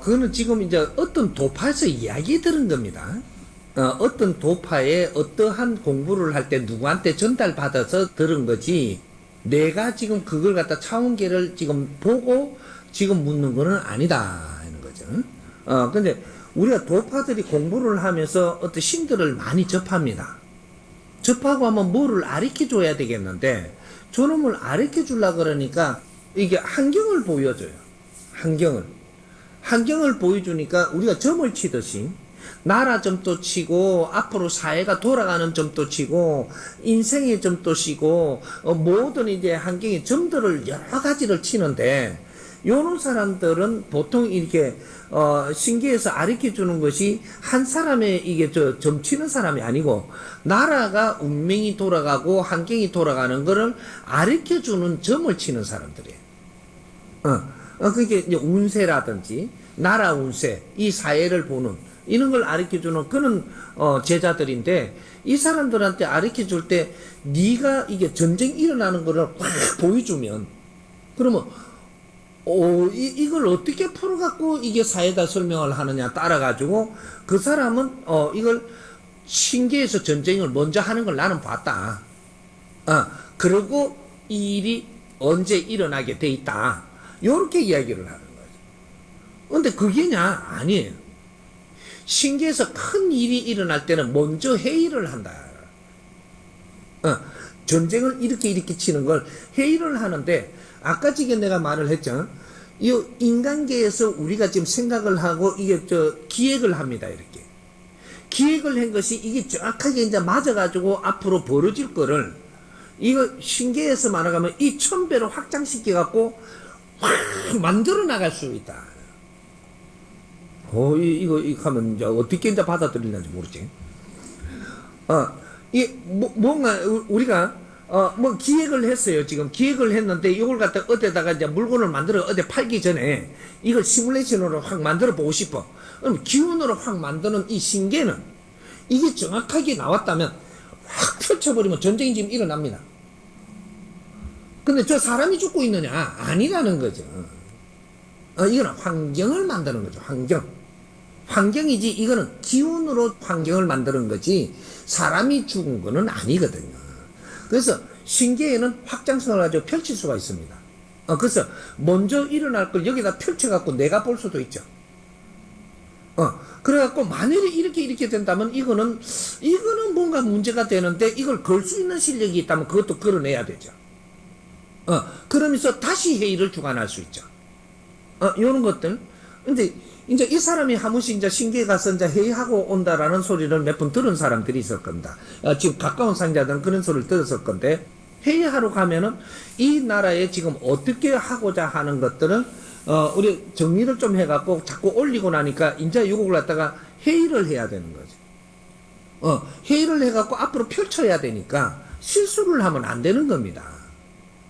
그거는 지금 이제 어떤 도파에서 이야기 들은 겁니다. 어떤 도파에 어떠한 공부를 할 때 누구한테 전달받아서 들은 거지, 내가 지금 그걸 갖다 차원계를 지금 보고 지금 묻는 거는 아니다 하는 거죠. 근데 우리가 도파들이 공부를 하면서 어떤 신들을 많이 접합니다. 접하고 하면 뭐를 가르쳐 줘야 되겠는데, 저놈을 가르쳐 주려고 그러니까 이게 환경을 보여줘요. 환경을 보여주니까 우리가 점을 치듯이 나라 점도 치고 앞으로 사회가 돌아가는 점도 치고 인생의 점도 치고 모든 이제 환경의 점들을 여러 가지를 치는데, 요런 사람들은 보통 이렇게 신기해서 가르쳐 주는 것이 한 사람의 이게 점 치는 사람이 아니고, 나라가 운명이 돌아가고 환경이 돌아가는 거를 가르쳐 주는 점을 치는 사람들이에요. 그게 이제 운세라든지 나라 운세, 이 사회를 보는 이런 걸 가르쳐 주는 그런 제자들인데, 이 사람들한테 가르쳐 줄 때 네가 이게 전쟁 일어나는 거를 확 보여주면, 그러면 이걸 어떻게 풀어갖고 이게 사회다 설명을 하느냐 따라가지고, 그 사람은 이걸 신기해서 전쟁을 먼저 하는 걸 나는 봤다. 그리고 이 일이 언제 일어나게 돼 있다. 요렇게 이야기를 하는 거죠. 근데 그게냐? 아니에요. 신기해서 큰 일이 일어날 때는 먼저 회의를 한다. 전쟁을 이렇게 치는 걸 회의를 하는데, 아까 지금 내가 말을 했죠. 이 인간계에서 우리가 지금 생각을 하고 이게 기획을 합니다. 이렇게 기획을 한 것이 이게 정확하게 이제 맞아가지고 앞으로 벌어질 거를, 이거 신계에서 말하면 이 1000배로 확장시켜 갖고 확 만들어 나갈 수 있다. 이거 하면 이제 어떻게 이제 받아들이는지 모르지. 뭔가 우리가 뭐 기획을 했어요. 지금 기획을 했는데 이걸 갖다 어디다가 이제 물건을 만들어 어디 팔기 전에 이걸 시뮬레이션으로 확 만들어 보고 싶어. 그럼 기운으로 확 만드는 이 신계는 이게 정확하게 나왔다면 확 펼쳐버리면 전쟁이 지금 일어납니다. 근데 저 사람이 죽고 있느냐? 아니라는 거죠. 이거는 환경을 만드는 거죠. 환경이지, 이거는 기운으로 환경을 만드는 거지 사람이 죽은 거는 아니거든요. 그래서 신계에는 확장성을 가지고 펼칠 수가 있습니다. 그래서 먼저 일어날 걸 여기다 펼쳐갖고 내가 볼 수도 있죠. 그래갖고 만일에 이렇게 된다면 이거는 뭔가 문제가 되는데, 이걸 걸 수 있는 실력이 있다면 그것도 걸어내야 되죠. 그러면서 다시 회의를 주관할 수 있죠. 요런 것들. 근데 이제 이 사람이 한 번씩 이제 신기에 가서 이제 회의하고 온다라는 소리를 몇 번 들은 사람들이 있을 겁니다. 지금 가까운 상자들은 그런 소리를 들었을 건데, 회의하러 가면은 이 나라에 지금 어떻게 하고자 하는 것들은 우리 정리를 좀 해갖고 자꾸 올리고 나니까 이제 이걸 갖다가 회의를 해야 되는 거죠. 회의를 해갖고 앞으로 펼쳐야 되니까 실수를 하면 안 되는 겁니다.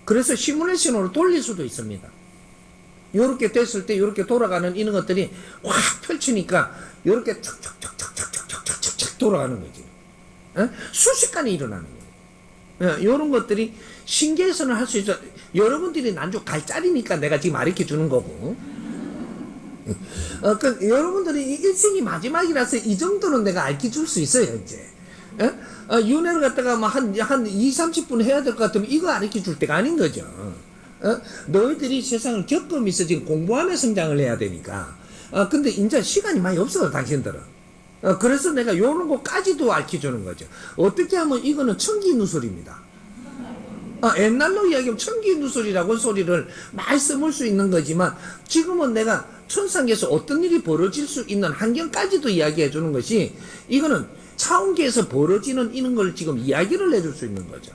그래서 시뮬레이션으로 돌릴 수도 있습니다. 요렇게 됐을 때 요렇게 돌아가는 이런 것들이 확 펼치니까 요렇게 척척척척척척척척 돌아가는 거지. 순식간에 일어나는 거예요. 요런 것들이 신기해서는 할 수 있어. 여러분들이 난주 갈 자리니까 내가 지금 가르쳐 주는 거고. 여러분들이 일생이 마지막이라서 이 정도는 내가 가르쳐 줄 수 있어요, 이제. 윤회를 갖다가 뭐 한 2, 30분 해야 될 것 같으면 이거 가르쳐 줄 때가 아닌 거죠. 너희들이 세상을 겪으면서 지금 공부하며 성장을 해야 되니까. 근데 이제 시간이 많이 없어, 당신들은. 그래서 내가 요런 거까지도 가르쳐 주는 거죠. 어떻게 하면 이거는 천기누설입니다. 옛날로 이야기하면 천기누설이라고 소리를 많이 써볼 수 있는 거지만, 지금은 내가 천상에서 어떤 일이 벌어질 수 있는 환경까지도 이야기해 주는 것이, 이거는 차원계에서 벌어지는 이런 걸 지금 이야기를 해줄 수 있는 거죠.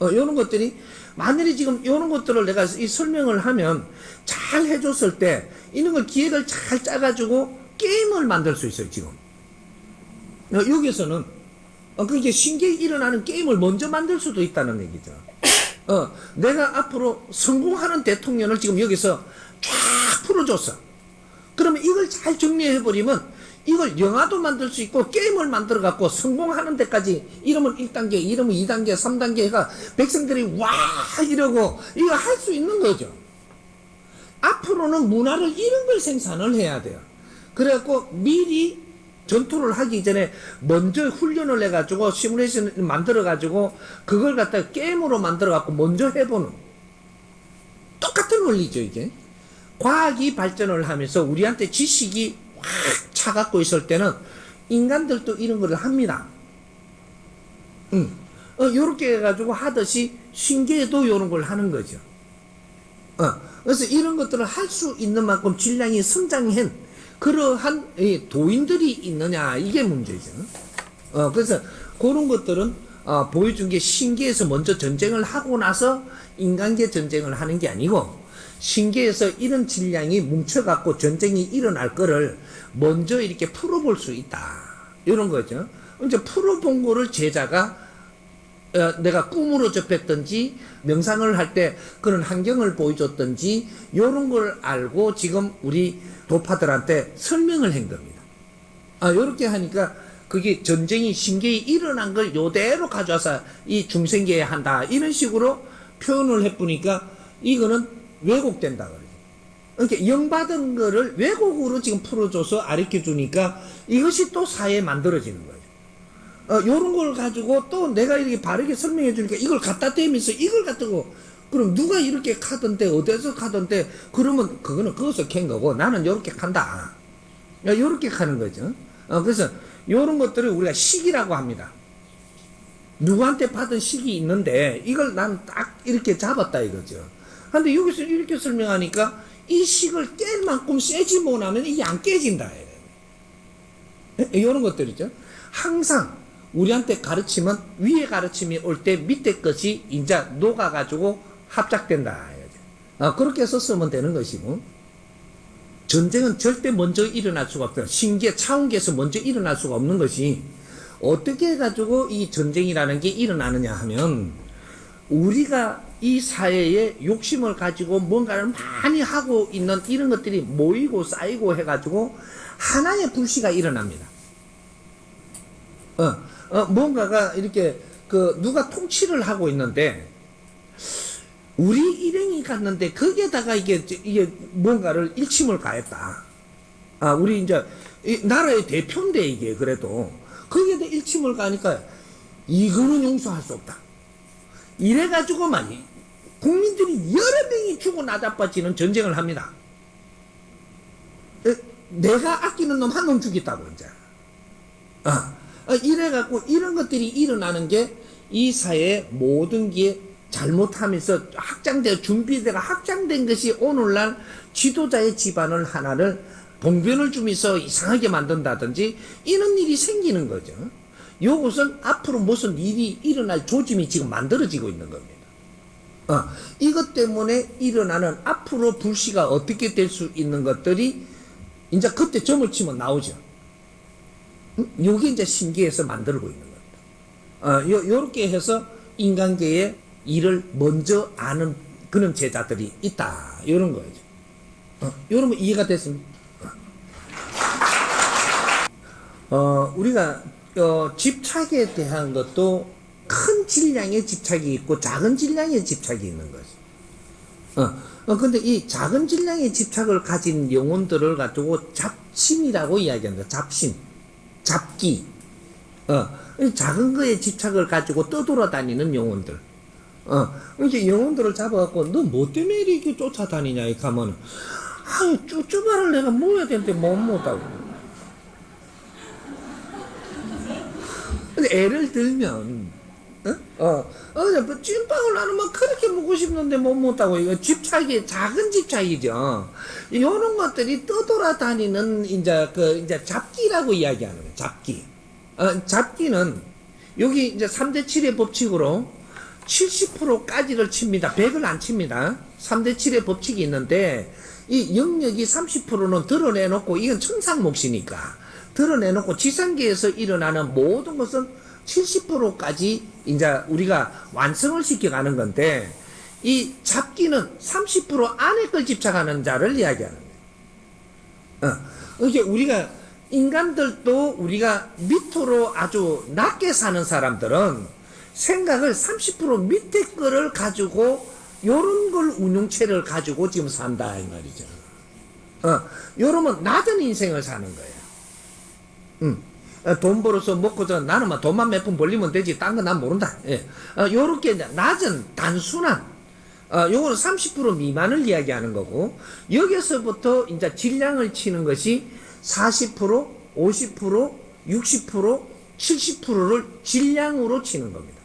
요런 것들이, 만일에 지금 요런 것들을 내가 이 설명을 하면 잘 해줬을 때, 이런 걸 기획을 잘 짜가지고 게임을 만들 수 있어요, 지금. 여기서는, 그게 신기에 일어나는 게임을 먼저 만들 수도 있다는 얘기죠. 내가 앞으로 성공하는 대통령을 지금 여기서 쫙 풀어줬어. 그러면 이걸 잘 정리해버리면 이걸 영화도 만들 수 있고 게임을 만들어갖고 성공하는 데까지, 이러면 1단계, 이러면 2단계, 3단계 해가 백성들이 와 이러고 이거 할 수 있는 거죠. 앞으로는 문화를 이런 걸 생산을 해야 돼요. 그래갖고 미리 전투를 하기 전에 먼저 훈련을 해가지고 시뮬레이션을 만들어가지고 그걸 갖다가 게임으로 만들어갖고 먼저 해보는 똑같은 원리죠. 이게 과학이 발전을 하면서 우리한테 지식이 확 차갖고 있을 때는 인간들도 이런 걸 합니다. 요렇게 해가지고 하듯이 신기해도 요런 걸 하는 거죠. 그래서 이런 것들을 할 수 있는 만큼 질량이 성장한 그러한 도인들이 있느냐, 이게 문제죠. 그래서 그런 것들은 보여준 게 신기해서 먼저 전쟁을 하고 나서 인간계 전쟁을 하는 게 아니고, 신기해서 이런 질량이 뭉쳐갖고 전쟁이 일어날 거를 먼저 이렇게 풀어볼 수 있다, 이런 거죠. 이제 풀어본 거를 제자가 내가 꿈으로 접했든지 명상을 할 때 그런 환경을 보여줬든지 이런 걸 알고 지금 우리 도파들한테 설명을 한 겁니다. 이렇게 하니까 그게 전쟁이 신기히 일어난 걸 요대로 가져와서 이 중생계에 한다, 이런 식으로 표현을 해보니까 이거는 왜곡된다 그래요. 그러니까 영받은 거를 왜곡으로 지금 풀어줘서 가르쳐 주니까 이것이 또 사회에 만들어지는 거예요. 요런 걸 가지고 또 내가 이렇게 바르게 설명해 주니까 이걸 갖다 대면서 이걸 갖다고, 그럼 누가 이렇게 가던데 어디서 가던데, 그러면 그거는 그것을 캔 거고 나는 요렇게 간다, 요렇게 가는 거죠. 그래서 요런 것들을 우리가 식이라고 합니다. 누구한테 받은 식이 있는데 이걸 난 딱 이렇게 잡았다 이거죠. 근데 여기서 이렇게 설명하니까 이 식을 깰 만큼 세지 못하면 이게 안 깨진다, 이런 것들이죠. 항상 우리한테 가르치면 위에 가르침이 올 때 밑에 것이 이제 녹아가지고 합작된다, 그렇게 해서 쓰면 되는 것이고, 전쟁은 절대 먼저 일어날 수가 없다. 신계 차원계에서 먼저 일어날 수가 없는 것이, 어떻게 해가지고 이 전쟁이라는 게 일어나느냐 하면, 우리가 이 사회에 욕심을 가지고 뭔가를 많이 하고 있는 이런 것들이 모이고 쌓이고 해가지고 하나의 불씨가 일어납니다. 뭔가가 이렇게 누가 통치를 하고 있는데 우리 일행이 갔는데 거기에다가 이게 뭔가를 일침을 가했다. 우리 이제 나라의 대표인데 이게 그래도 거기에다 일침을 가니까 이거는 용서할 수 없다. 이래가지고만 국민들이 여러 명이 죽고 나자빠지는 전쟁을 합니다. 내가 아끼는 놈 한 놈 죽였다고 이제. 이래갖고 이런 것들이 일어나는 게 이 사회의 모든 게 잘못하면서 확장되어 준비되어 확장된 것이 오늘날 지도자의 집안을 하나를 봉변을 주면서 이상하게 만든다든지 이런 일이 생기는 거죠. 이것은 앞으로 무슨 일이 일어날 조짐이 지금 만들어지고 있는 겁니다. 이것 때문에 일어나는 앞으로 불씨가 어떻게 될 수 있는 것들이 이제 그때 점을 치면 나오죠. 요게 이제 신기해서 만들고 있는 겁니다. 요렇게 해서 인간계의 일을 먼저 아는 그런 제자들이 있다, 요런 거죠. 여러분 이해가 됐습니까? 우리가 집착에 대한 것도 큰 질량의 집착이 있고 작은 질량의 집착이 있는 거죠. 근데 이 작은 질량의 집착을 가진 영혼들을 가지고 잡심이라고 이야기한다. 잡심, 잡기. 작은 거에 집착을 가지고 떠돌아다니는 영혼들. 이제 영혼들을 잡아갖고 너 뭐 때문에 이렇게 쫓아다니냐 이렇게 하면, 쭈쭈바를 내가 모아야 되는데 못 모다고. 애를 들면, 찐빵을 나는 막 그렇게 먹고 싶는데 못 먹다고. 이거 집착이, 작은 집착이죠. 이런 것들이 떠돌아다니는, 이제 잡기라고 이야기하는 거예요. 잡기. 잡기는, 여기 이제 3대 7의 법칙으로 70%까지를 칩니다. 100을 안 칩니다. 3대 7의 법칙이 있는데, 이 영역이 30%는 드러내놓고, 이건 천상 몫이니까. 드러내놓고 지상계에서 일어나는 모든 것은 70%까지 이제 우리가 완성을 시켜가는 건데, 이 잡기는 30% 안에 걸 집착하는 자를 이야기하는 거예요. 이게 우리가 인간들도 우리가 밑으로 아주 낮게 사는 사람들은 생각을 30% 밑에 거를 가지고 요런 걸 운용체를 가지고 지금 산다 이 말이죠. 요러면 낮은 인생을 사는 거예요. 돈 벌어서 먹고 나는 막 돈만 몇 푼 벌리면 되지 딴 건 난 모른다. 예. 요렇게 낮은 단순한 요거는 30% 미만을 이야기하는 거고, 여기서부터 이제 질량을 치는 것이 40%, 50%, 60%, 70%를 질량으로 치는 겁니다.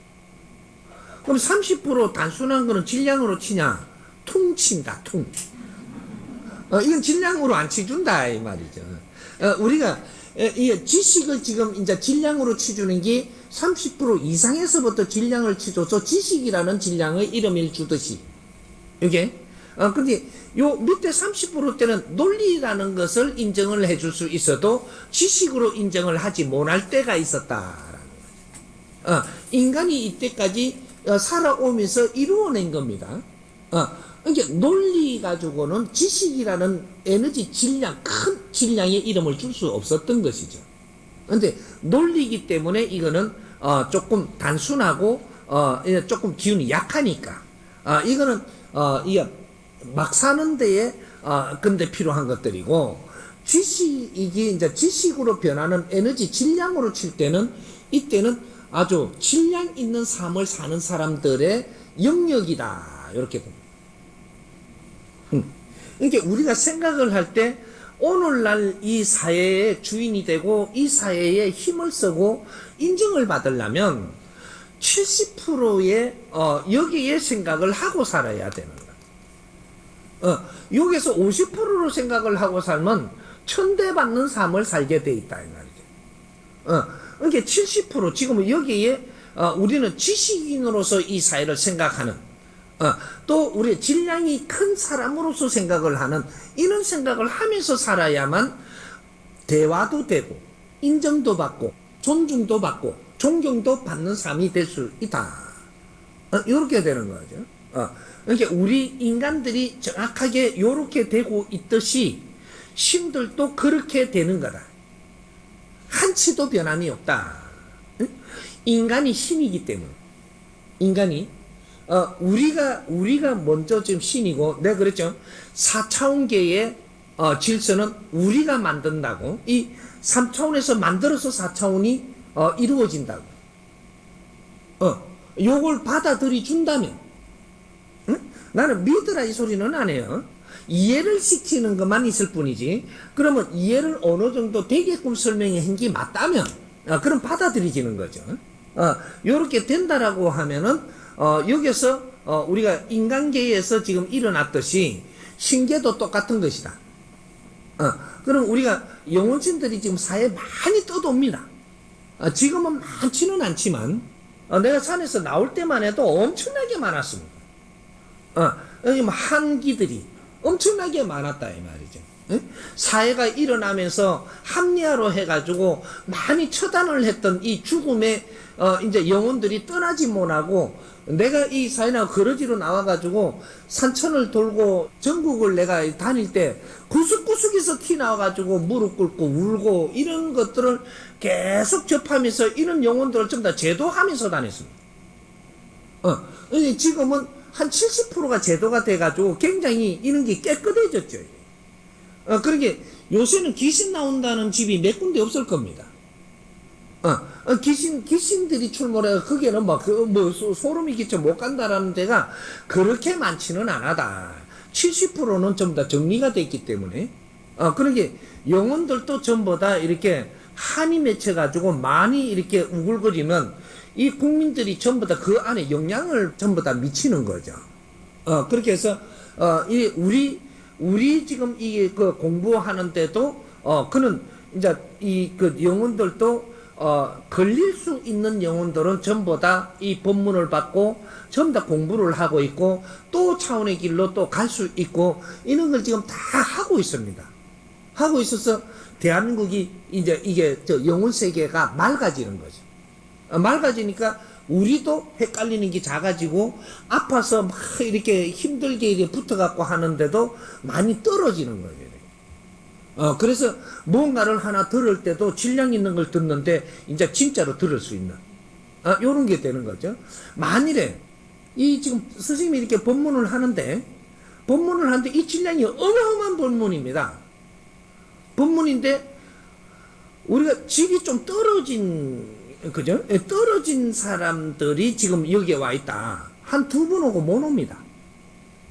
그럼 30% 단순한 거는 질량으로 치냐? 퉁 친다, 퉁. 이건 질량으로 안 치준다, 이 말이죠. 우리가, 이 지식을 지금 이제 질량으로 치주는 게 30% 이상에서부터 질량을 치줘서 지식이라는 질량의 이름을 주듯이. 이게, 근데 요 밑에 30%대는 논리라는 것을 인정을 해줄 수 있어도 지식으로 인정을 하지 못할 때가 있었다라는 거죠. 인간이 이때까지 살아오면서 이루어낸 겁니다. 그러니까 논리 가지고는 지식이라는 에너지 질량, 큰 질량의 이름을 줄 수 없었던 것이죠. 근데 논리이기 때문에 이거는 조금 단순하고 조금 기운이 약하니까 이거는 이게 막 사는 데에 근데 필요한 것들이고, 지식이 이제 지식으로 변하는 에너지 질량으로 칠 때는 이때는 아주 질량 있는 삶을 사는 사람들의 영역이다 이렇게 봅니다. 그러니까 우리가 생각을 할 때 오늘날 이 사회의 주인이 되고 이 사회에 힘을 쓰고 인정을 받으려면 70%의 여기에 생각을 하고 살아야 되는 거야. 여기서 50%로 생각을 하고 살면 천대받는 삶을 살게 돼 있다 이 말이죠. 그러니까 70% 지금 여기에 우리는 지식인으로서 이 사회를 생각하는, 또 우리 질량이 큰 사람으로서 생각을 하는 이런 생각을 하면서 살아야만 대화도 되고 인정도 받고 존중도 받고 존경도 받는 삶이 될 수 있다. 이렇게 되는 거죠. 그러니까 우리 인간들이 정확하게 이렇게 되고 있듯이 신들도 그렇게 되는 거다. 한치도 변함이 없다. 인간이 신이기 때문에. 인간이 우리가 먼저 지금 신이고, 내가 그랬죠. 4차원계의 질서는 우리가 만든다고. 이 3차원에서 만들어서 4차원이 이루어진다고. 요걸 받아들이 준다면, 나는 믿으라 이 소리는 안 해요. 이해를 시키는 것만 있을 뿐이지. 그러면 이해를 어느 정도 되게끔 설명해 한 게 맞다면, 그럼 받아들이지는 거죠. 요렇게 된다라고 하면은, 여기서, 우리가 인간계에서 지금 일어났듯이, 신계도 똑같은 것이다. 그럼 우리가 영혼신들이 지금 사회에 많이 떠도옵니다. 지금은 많지는 않지만, 내가 산에서 나올 때만 해도 엄청나게 많았습니다. 한기들이 엄청나게 많았다 이 말이죠. 사회가 일어나면서 합리화로 해가지고 많이 처단을 했던 이 죽음의 이제 영혼들이 떠나지 못하고, 내가 이 사회나 거러지로 나와가지고 산천을 돌고 전국을 내가 다닐 때 구석구석에서 티 나와가지고 무릎 꿇고 울고 이런 것들을 계속 접하면서 이런 영혼들을 전부 다 제도하면서 다녔습니다. 지금은 한 70%가 제도가 돼가지고 굉장히 이런 게 깨끗해졌죠. 그러게 요새는 귀신 나온다는 집이 몇 군데 없을 겁니다. 귀신들이 출몰해서 거기에는 소름이 끼쳐 못 간다라는 데가 그렇게 많지는 않아다. 70%는 전부 다 정리가 됐기 때문에. 그러게 영혼들도 전부 다 이렇게 한이 맺혀가지고 많이 이렇게 우글거리면 이 국민들이 전부 다 그 안에 영향을 전부 다 미치는 거죠. 그렇게 해서, 우리 지금 이게 공부하는데도, 그는 이제 영혼들도 걸릴 수 있는 영혼들은 전부 다 이 법문을 받고 전부 다 공부를 하고 있고 또 차원의 길로 또 갈 수 있고 이런 걸 지금 다 하고 있습니다. 하고 있어서 대한민국이 이제 이게 영혼 세계가 맑아지는 거죠. 맑아지니까 우리도 헷갈리는 게 작아지고 아파서 막 이렇게 힘들게 이렇게 붙어갖고 하는데도 많이 떨어지는 거예요. 그래서 뭔가를 하나 들을 때도 질량 있는 걸 듣는데 이제 진짜로 들을 수 있는 요런 게 되는 거죠. 만일에 이 지금 스님이 이렇게 법문을 하는데 이 질량이 어마어마한 법문입니다. 법문인데 우리가 질이 좀 떨어진, 그죠? 떨어진 사람들이 지금 여기에 와 있다. 한 두 번 오고 못 옵니다.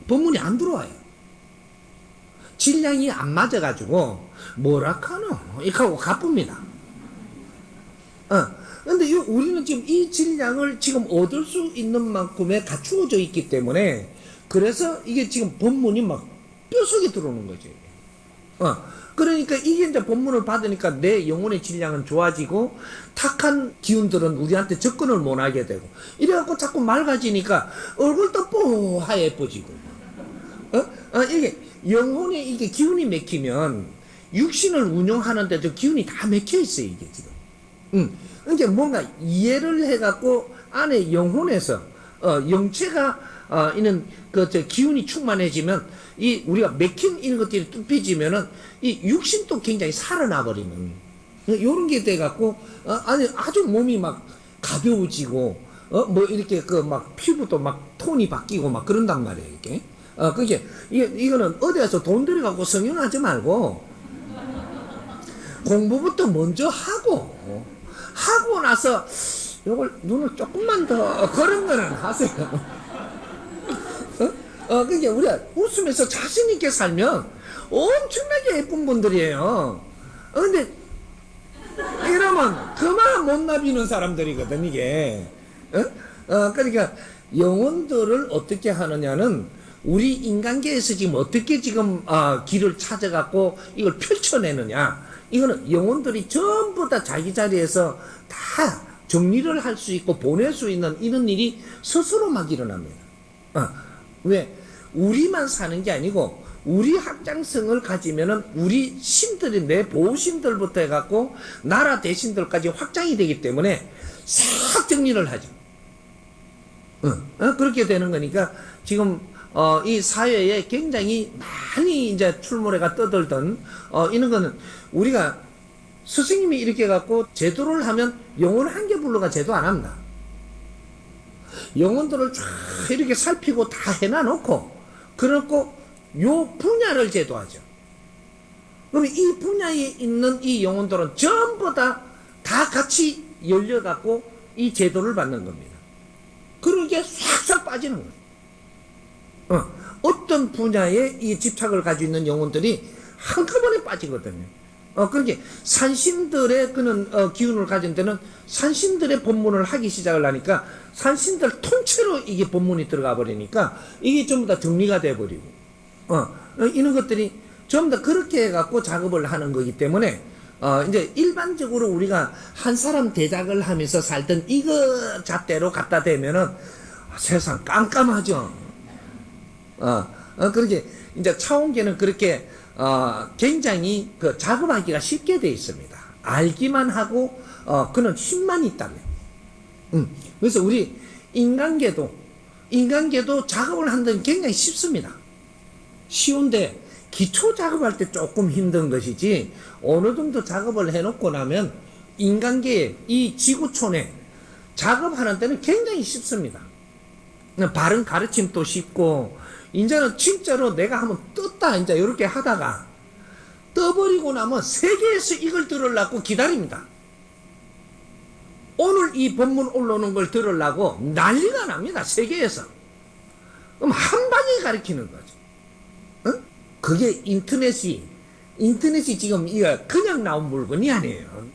법문이 안 들어와요. 질량이 안 맞아가지고 뭐라카노 이렇게 하고 가쁩니다. 근데 우리는 지금 이 질량을 지금 얻을 수 있는 만큼의 갖추어져 있기 때문에, 그래서 이게 지금 법문이 막 뼛속에 들어오는 거죠. 그러니까 이게 이제 법문을 받으니까 내 영혼의 질량은 좋아지고 탁한 기운들은 우리한테 접근을 못 하게 되고, 이래갖고 자꾸 맑아지니까 얼굴도 뽀하얘뻐지고, 이게 영혼의 이게 기운이 막히면 육신을 운영하는데도 기운이 다 막혀 있어요, 이게 지금. 이제 뭔가 이해를 해갖고 안에 영혼에서 영체가 있는 기운이 충만해지면, 이 우리가 막힌 이런 것들이 뚝펴지면은 이 육신도 굉장히 살아나 버리는 요런 게 돼갖고 아니 아주 몸이 막 가벼워지고 뭐 이렇게 막 피부도 막 톤이 바뀌고 막 그런단 말이에요, 이게. 그게 이거는 어디 가서 돈 들여갖고 성형하지 말고 공부부터 먼저 하고 나서 요걸 눈을 조금만 더 그런 거는 하세요. 그게 우리가 웃으면서 자신있게 살면 엄청나게 예쁜 분들이에요. 근데 이러면 그만 못 나비는 사람들이거든, 이게. 그러니까 영혼들을 어떻게 하느냐는 우리 인간계에서 지금 어떻게 지금 길을 찾아갖고 이걸 펼쳐내느냐, 이거는 영혼들이 전부 다 자기 자리에서 다 정리를 할 수 있고 보낼 수 있는 이런 일이 스스로 막 일어납니다. 왜? 우리만 사는 게 아니고 우리 확장성을 가지면은 우리 신들이, 내 보호신들부터 해갖고 나라 대신들까지 확장이 되기 때문에 싹 정리를 하죠. 그렇게 되는 거니까 지금 이 사회에 굉장히 많이 이제 출몰해가 떠들던 이런 거는, 우리가 스승님이 이렇게 갖고 제도를 하면 영혼 한 개 불러가 제도 안 합니다. 영혼들을 쫙 이렇게 살피고 다 해놔놓고, 그렇고 요 분야를 제도하죠. 그럼 이 분야에 있는 이 영혼들은 전부 다 같이 열려갖고 이 제도를 받는 겁니다. 그러게 싹싹 빠지는 거예요. 어떤 분야에 이 집착을 가지고 있는 영혼들이 한꺼번에 빠지거든요. 그렇게 산신들의 그는 기운을 가진 데는 산신들의 법문을 하기 시작을 하니까 산신들 통째로 이게 법문이 들어가 버리니까 이게 전부 다 정리가 돼 버리고, 이런 것들이 전부 다 그렇게 해갖고 작업을 하는 거기 때문에, 이제 일반적으로 우리가 한 사람 대작을 하면서 살던 이거 잣대로 갖다 대면은 세상 깜깜하죠. 그렇게 이제 차원계는 그렇게 굉장히 작업하기가 쉽게 돼 있습니다. 알기만 하고 그는 힘만 있다면. 그래서 우리 인간계도 작업을 하는 데는 굉장히 쉽습니다. 쉬운데 기초 작업할 때 조금 힘든 것이지, 어느 정도 작업을 해놓고 나면 인간계에 이 지구촌에 작업하는 데는 굉장히 쉽습니다. 바른 가르침도 쉽고, 이제는 진짜로 내가 한번 떴다 이제 이렇게 하다가 떠버리고 나면 세계에서 이걸 들으려고 기다립니다. 오늘 이 법문 올라오는 걸 들으려고 난리가 납니다, 세계에서. 그럼 한 방에 가르치는 거죠. 그게 인터넷이 지금 이거 그냥 나온 물건이 아니에요.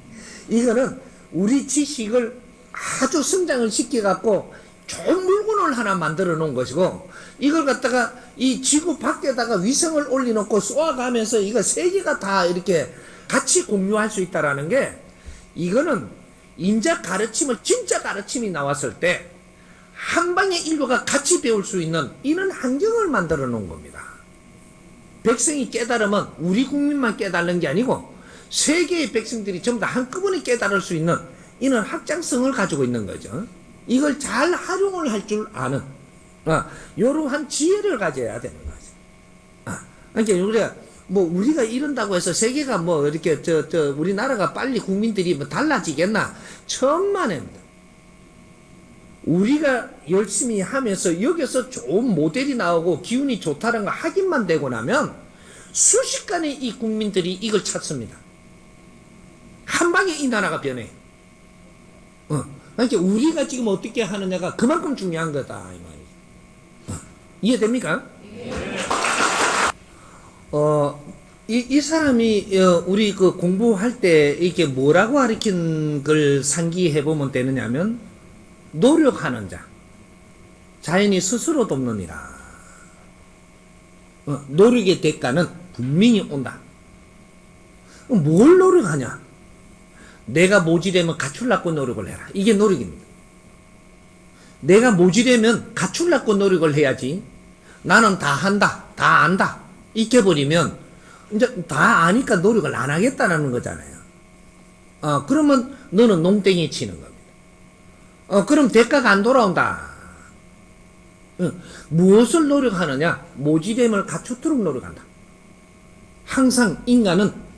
이거는 우리 지식을 아주 성장을 시켜갖고 좋은 물건을 하나 만들어 놓은 것이고, 이걸 갖다가 이 지구 밖에다가 위성을 올려놓고 쏘아가면서 이거 세계가 다 이렇게 같이 공유할 수 있다라는 게, 이거는 인자 가르침을, 진짜 가르침이 나왔을 때 한 방에 인류가 같이 배울 수 있는 이런 환경을 만들어 놓은 겁니다. 백성이 깨달으면 우리 국민만 깨달는 게 아니고 세계의 백성들이 전부 다 한꺼번에 깨달을 수 있는 이런 확장성을 가지고 있는 거죠. 이걸 잘 활용을 할 줄 아는 이러한 지혜를 가져야 되는 거죠. 그러니까 우리가 이런다고 해서 세계가 뭐 이렇게 우리나라가 빨리 국민들이 뭐 달라지겠나? 천만에입니다. 우리가 열심히 하면서 여기서 좋은 모델이 나오고 기운이 좋다는 거 확인만 되고 나면 순식간에 이 국민들이 이걸 찾습니다. 한 방에 이 나라가 변해. 그러니까 우리가 지금 어떻게 하느냐가 그만큼 중요한 거다 이 말이에요. 이해됩니까? 이 사람이 우리 그 공부할 때 이게 뭐라고 가르친 걸 상기해 보면 되느냐면 노력하는 자 자연이 스스로 돕느니라. 노력의 대가는 분명히 온다. 뭘 노력하냐? 내가 모지되면 갖추려고 노력을 해라. 이게 노력입니다. 내가 모지되면 갖추려고 노력을 해야지. 나는 다 한다, 다 안다. 이렇게 버리면 이제 다 아니까 노력을 안 하겠다는 거잖아요. 그러면 너는 농땡이 치는 겁니다. 그럼 대가가 안 돌아온다. 무엇을 노력하느냐? 모지됨을 갖추도록 노력한다. 항상 인간은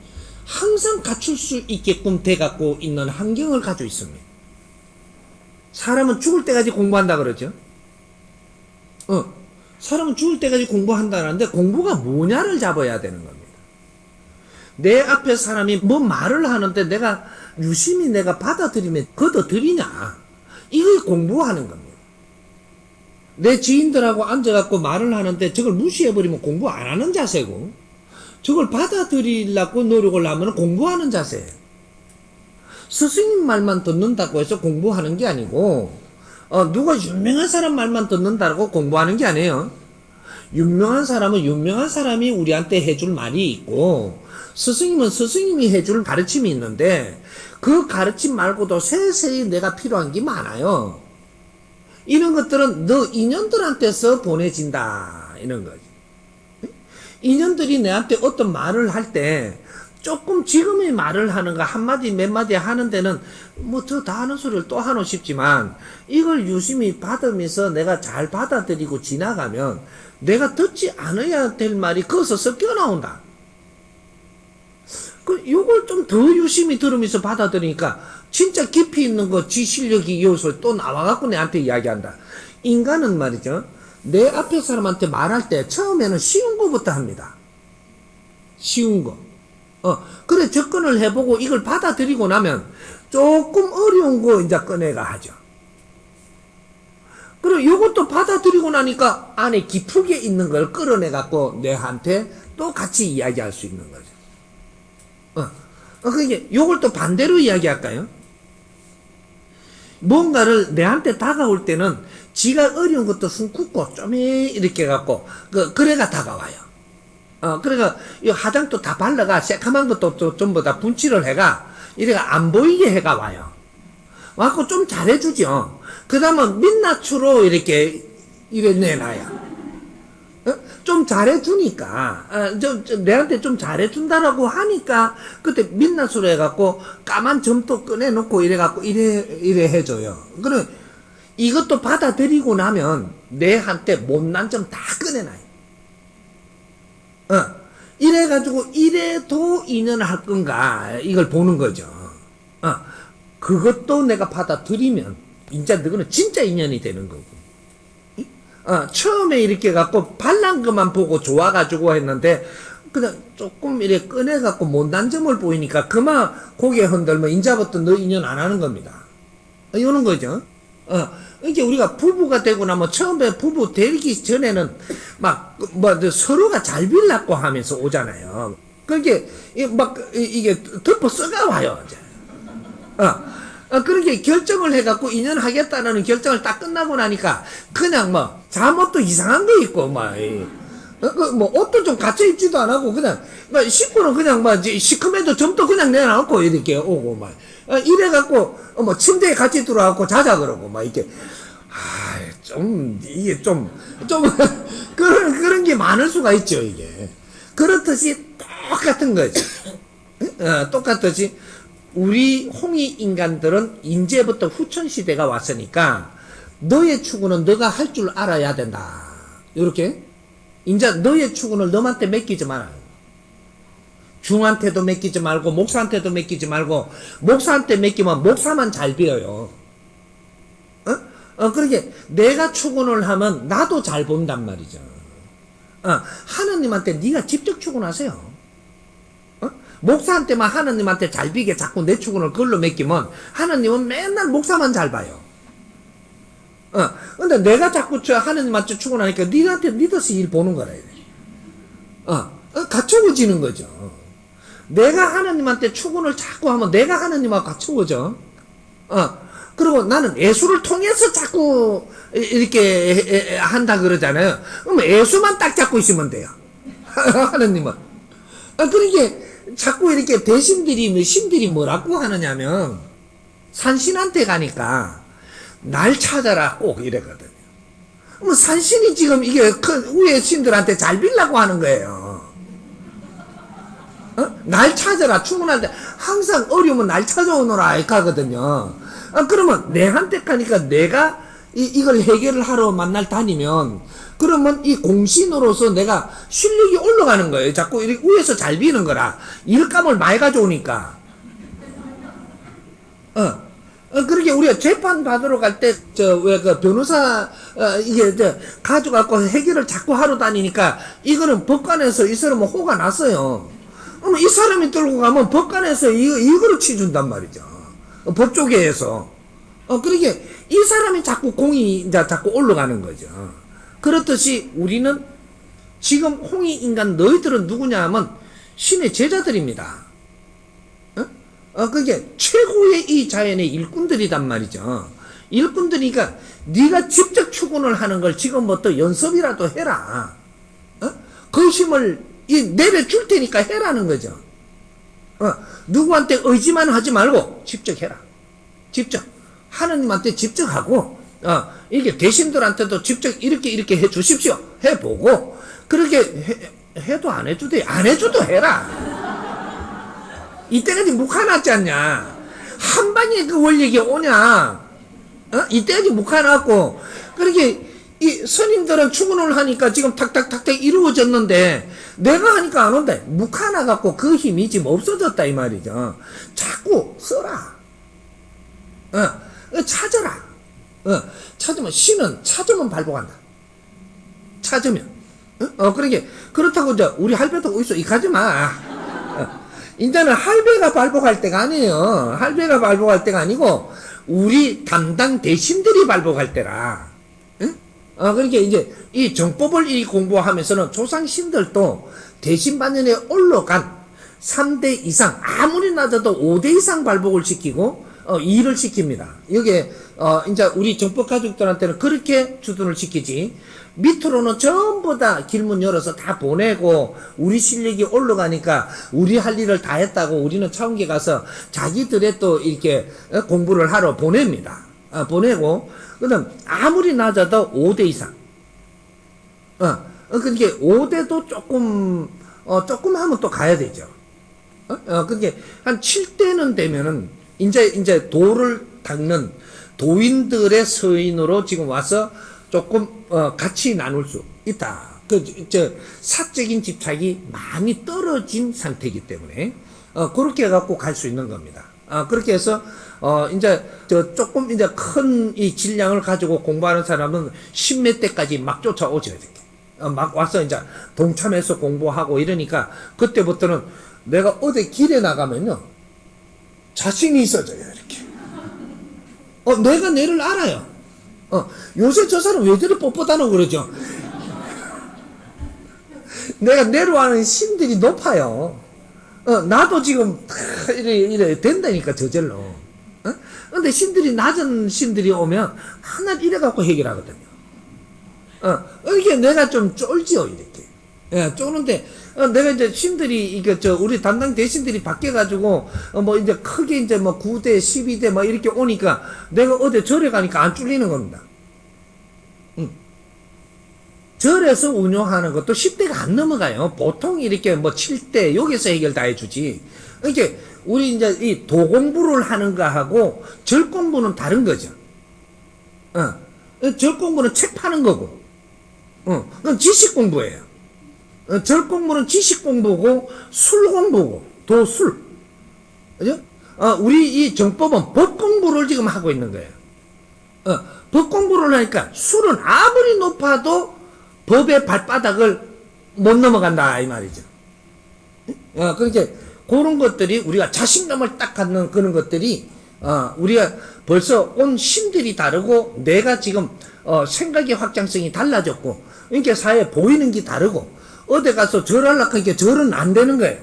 항상 갖출 수 있게끔 돼갖고 있는 환경을 가지고 있습니다. 사람은 죽을 때까지 공부한다 그러죠. 사람은 죽을 때까지 공부한다는데 공부가 뭐냐를 잡아야 되는 겁니다. 내 앞에 사람이 뭐 말을 하는데 내가 유심히 내가 받아들이면 걷어들이냐. 이걸 공부하는 겁니다. 내 지인들하고 앉아갖고 말을 하는데 저걸 무시해버리면 공부 안 하는 자세고, 저걸 받아들이려고 노력을 하면 공부하는 자세예요. 스승님 말만 듣는다고 해서 공부하는 게 아니고, 누가 유명한 사람 말만 듣는다고 공부하는 게 아니에요. 유명한 사람은 유명한 사람이 우리한테 해줄 말이 있고, 스승님은 스승님이 해줄 가르침이 있는데, 그 가르침 말고도 세세히 내가 필요한 게 많아요. 이런 것들은 너 인연들한테서 보내진다. 이런 거지. 인연들이 내한테 어떤 말을 할 때 조금 지금의 말을 하는 거 한마디 몇 마디 하는 데는 뭐 저 다 하는 소리를 또 하노 싶지만, 이걸 유심히 받으면서 내가 잘 받아들이고 지나가면 내가 듣지 않아야 될 말이 거기서 섞여 나온다. 요걸 좀 더 유심히 들으면서 받아들이니까 진짜 깊이 있는 거 지 실력이 요소 또 나와갖고 내한테 이야기한다. 인간은 말이죠, 내 앞에 사람한테 말할 때 처음에는 쉬운 거부터 합니다. 쉬운 거. 그래 접근을 해보고 이걸 받아들이고 나면 조금 어려운 거 이제 꺼내가 하죠. 그리고 요것도 받아들이고 나니까 안에 깊게 있는 걸 끌어내갖고 내한테 또 같이 이야기할 수 있는 거죠. 그게 요걸 또 반대로 이야기할까요? 뭔가를 내한테 다가올 때는 지가 어려운 것도 숨 굽고 좀 이렇게 갖고 그래가 다가와요. 그래가 이 화장도 다 발라가 새카만 것도 또 전부 다 분칠을 해가 이래가 안 보이게 해가 와요. 와갖고 좀 잘해주죠. 그 다음은 민낯으로 이렇게 이래 내놔요. 좀 잘해주니까, 내한테 좀 잘해준다라고 하니까, 그때 민낯으로 해갖고, 까만 점도 꺼내놓고 이래갖고, 이래 해줘요. 그래, 이것도 받아들이고 나면, 내한테 못난 점 다 꺼내놔요. 이래가지고, 이래도 인연을 할 건가, 이걸 보는 거죠. 그것도 내가 받아들이면, 이제 너는 진짜 인연이 되는 거고. 처음에 이렇게 갖고 발란 것만 보고 좋아가지고 했는데, 그냥 조금 이렇게 꺼내갖고 못난 점을 보이니까 그만 고개 흔들면 인자부터 너 인연 안 하는 겁니다. 이러는 거죠. 이게 우리가 부부가 되고 나면 처음에 부부 되기 전에는 서로가 잘 빌라고 하면서 오잖아요. 그게 이게 덮어 써가 와요. 이제. 그렇게 결정을 해갖고 인연하겠다는 결정을 딱 끝나고 나니까 그냥 잠옷도 이상한 거 입고 옷도 좀 갖춰 입지도 안 하고 그냥 식구는 그냥 시커매도 점도 그냥 내놔놓고 이렇게 오고 이래갖고 침대에 같이 들어가고 자자 그러고 이렇게 이게 좀 그런 게 많을 수가 있죠. 이게 그렇듯이 똑같은 거지. 똑같듯이 우리 홍이 인간들은 이제부터 후천시대가 왔으니까 너의 추구는 너가 할 줄 알아야 된다. 이렇게 이제 너의 추구를 너한테 맡기지 마라. 중한테도 맡기지 말고 목사한테도 맡기지 말고, 목사한테 맡기면 목사만 잘 배워요. 그러게 내가 출근을 하면 나도 잘 본단 말이죠. 하느님한테 네가 직접 출근하세요. 목사한테만 하느님한테 잘 비게 자꾸 내 출근을 그걸로 맡기면 하느님은 맨날 목사만 잘 봐요. 근데 내가 자꾸 하느님한테 출근하니까 니한테 믿어서 일 보는 거라. 갖추어지는 거죠. 내가 하느님한테 출근을 자꾸 하면 내가 하느님하고 갖추어져. 그리고 나는 예수를 통해서 자꾸 이렇게 한다 그러잖아요. 그럼 예수만 딱 잡고 있으면 돼요. 하느님은. 그러니까 자꾸 이렇게 대신들이, 신들이 뭐라고 하느냐면, 산신한테 가니까, 날 찾아라 꼭 이래거든요. 그럼 산신이 지금 이게 큰 위에 신들한테 잘 빌라고 하는 거예요. 날 찾아라. 출근할 때 항상 어려우면 날 찾아오너라 이렇게 하거든요. 그러면 내한테 가니까 내가 이걸 해결을 하러 만날 다니면, 그러면 이 공신으로서 내가 실력이 올라가는 거예요. 자꾸 이렇게 위에서 잘 비는 거라. 일감을 많이 가져오니까. 그렇게 우리가 재판 받으러 갈 때, 변호사, 가져갖고 해결을 자꾸 하러 다니니까, 이거는 법관에서 이 사람은 호가 났어요. 그러면 이 사람이 들고 가면 법관에서 이거를 치준단 말이죠. 법조계에서. 그러니까 이 사람이 자꾸 공이 이제 자꾸 올라가는 거죠. 그렇듯이 우리는 지금 홍익인간 너희들은 누구냐 하면 신의 제자들입니다. 그게 최고의 이 자연의 일꾼들이단 말이죠. 일꾼들이니까 네가 직접 출근을 하는 걸 지금부터 연습이라도 해라. 그 힘을 내려줄 테니까 해라는 거죠. 누구한테 의지만 하지 말고 직접 해라. 직접. 하느님한테 직접 하고, 이게 대신들한테도 직접 이렇게 해 주십시오. 해보고, 그렇게 해도 안 해줘도 안 해줘도 해라. 이때까지 묵혀놨지 않냐. 한 방에 그 원력이 오냐. 이때까지 묵혀놨고, 그렇게 이 스님들은 출근을 하니까 지금 탁탁탁탁 이루어졌는데, 내가 하니까 안 온다. 묵혀놔갖고 그 힘이 지금 없어졌다 이 말이죠. 자꾸 써라. 찾아라. 찾으면, 신은 찾으면 발복한다. 찾으면. 그러게, 그렇다고 이제 우리 할배도 어디서 이가지 마. 이제는 할배가 발복할 때가 아니에요. 할배가 발복할 때가 아니고, 우리 담당 대신들이 발복할 때라. 그러니까 이제 이 정법을 이 공부하면서는 조상신들도 대신 반년에 올라간 3대 이상, 아무리 낮아도 5대 이상 발복을 시키고, 일을 시킵니다. 이게, 이제 우리 정법 가족들한테는 그렇게 주둔을 시키지, 밑으로는 전부 다 길문 열어서 다 보내고, 우리 실력이 올라가니까, 우리 할 일을 다 했다고 우리는 차원계 가서 자기들의 또 이렇게 공부를 하러 보냅니다. 보내고, 그다음 아무리 낮아도 5대 이상. 그러니까 5대도 조금 하면 또 가야 되죠. 그게 한 7대는 되면은 이제 도를 닦는 도인들의 서인으로 지금 와서 조금 같이 나눌 수 있다. 사적인 집착이 많이 떨어진 상태이기 때문에 그렇게 해갖고 갈 수 있는 겁니다. 그렇게 해서 이제 조금 이제 큰 이 질량을 가지고 공부하는 사람은 10몇 대까지 막 쫓아오죠. 이렇게 막 와서 이제 동참해서 공부하고 이러니까 그때부터는 내가 어디 길에 나가면요 자신이 있어져요. 이렇게 내가 내를 알아요. 요새 저 사람 왜 저리 뻣뻣하노 그러죠. 내가 내려와는 신들이 높아요. 나도 지금 이래 된다니까 저절로. 근데 신들이 낮은 신들이 오면 하나 이래갖고 해결하거든요. 이게 내가 좀 쫄지요 이렇게. 예, 쪼는데 내가 이제 신들이 우리 담당 대신들이 바뀌어가지고 뭐 이제 크게 이제 뭐 9대 12대 막 이렇게 오니까 내가 어디 절에 가니까 안 쫄리는 겁니다. 절에서 운영하는 것도 10대가 안 넘어가요. 보통 이렇게 뭐 7대 여기서 해결 다 해주지. 이렇게 우리 이제 이 도공부를 하는 거하고 절 공부는 다른 거죠. 절 공부는 책 파는 거고, 그건 지식 공부예요. 절 공부는 지식 공부고 술 공부고 도술, 그죠? 우리 이 정법은 법 공부를 지금 하고 있는 거예요. 법 공부를 하니까 술은 아무리 높아도 법의 발바닥을 못 넘어간다 이 말이죠. 그러니까 그런 것들이 우리가 자신감을 딱 갖는 그런 것들이 우리가 벌써 온 심들이 다르고 내가 지금 생각의 확장성이 달라졌고 그러니까 사회에 보이는 게 다르고 어디 가서 절하려고 하니까 절은 안 되는 거예요.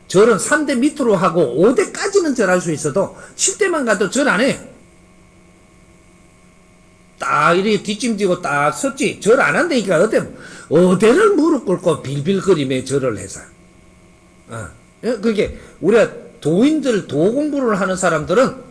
절은 3대 밑으로 하고 5대까지는 절할 수 있어도 7대만 가도 절 안 해요. 딱 이렇게 뒷짐지고 딱 섰지 절 안 한다니까 어디를 무릎 꿇고 빌빌거리며 절을 해서 그게 우리가 도인들 도 공부를 하는 사람들은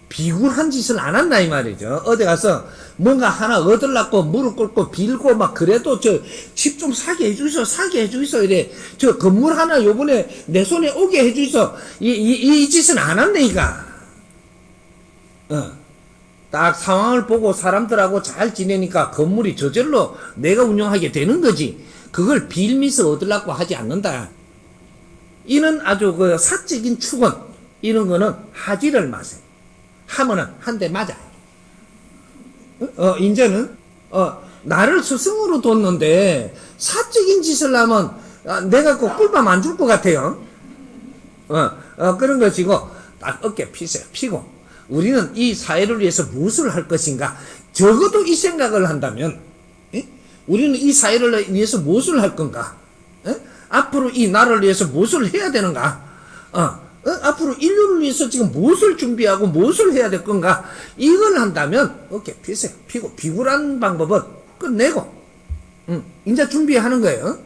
비굴한 짓을 안 한다 이 말이죠. 어디 가서 뭔가 하나 얻으려고 무릎 꿇고 빌고 막 그래도 저 집 좀 사게 해주이소 이래 저 건물 하나 요번에 내 손에 오게 해주이소 이 짓은 안 한다니까. 딱 상황을 보고 사람들하고 잘 지내니까 건물이 저절로 내가 운영하게 되는 거지 그걸 빌미서 얻으려고 하지 않는다. 이는 아주 그 사적인 축원 이런 거는 하지를 마세요. 하면은 한 대 맞아요. 이제는 나를 스승으로 뒀는데 사적인 짓을 하면 내가 그 꿀밤 안 줄 것 같아요. 그런 것이고 딱 어깨 피고 우리는 이 사회를 위해서 무엇을 할 것인가 적어도 이 생각을 한다면 우리는 이 사회를 위해서 무엇을 할 건가 앞으로 이 나라를 위해서 무엇을 해야 되는가 앞으로 인류를 위해서 지금 무엇을 준비하고 무엇을 해야 될 건가 이걸 한다면 어깨 피고 비굴한 방법은 끝내고 이제 준비하는 거예요.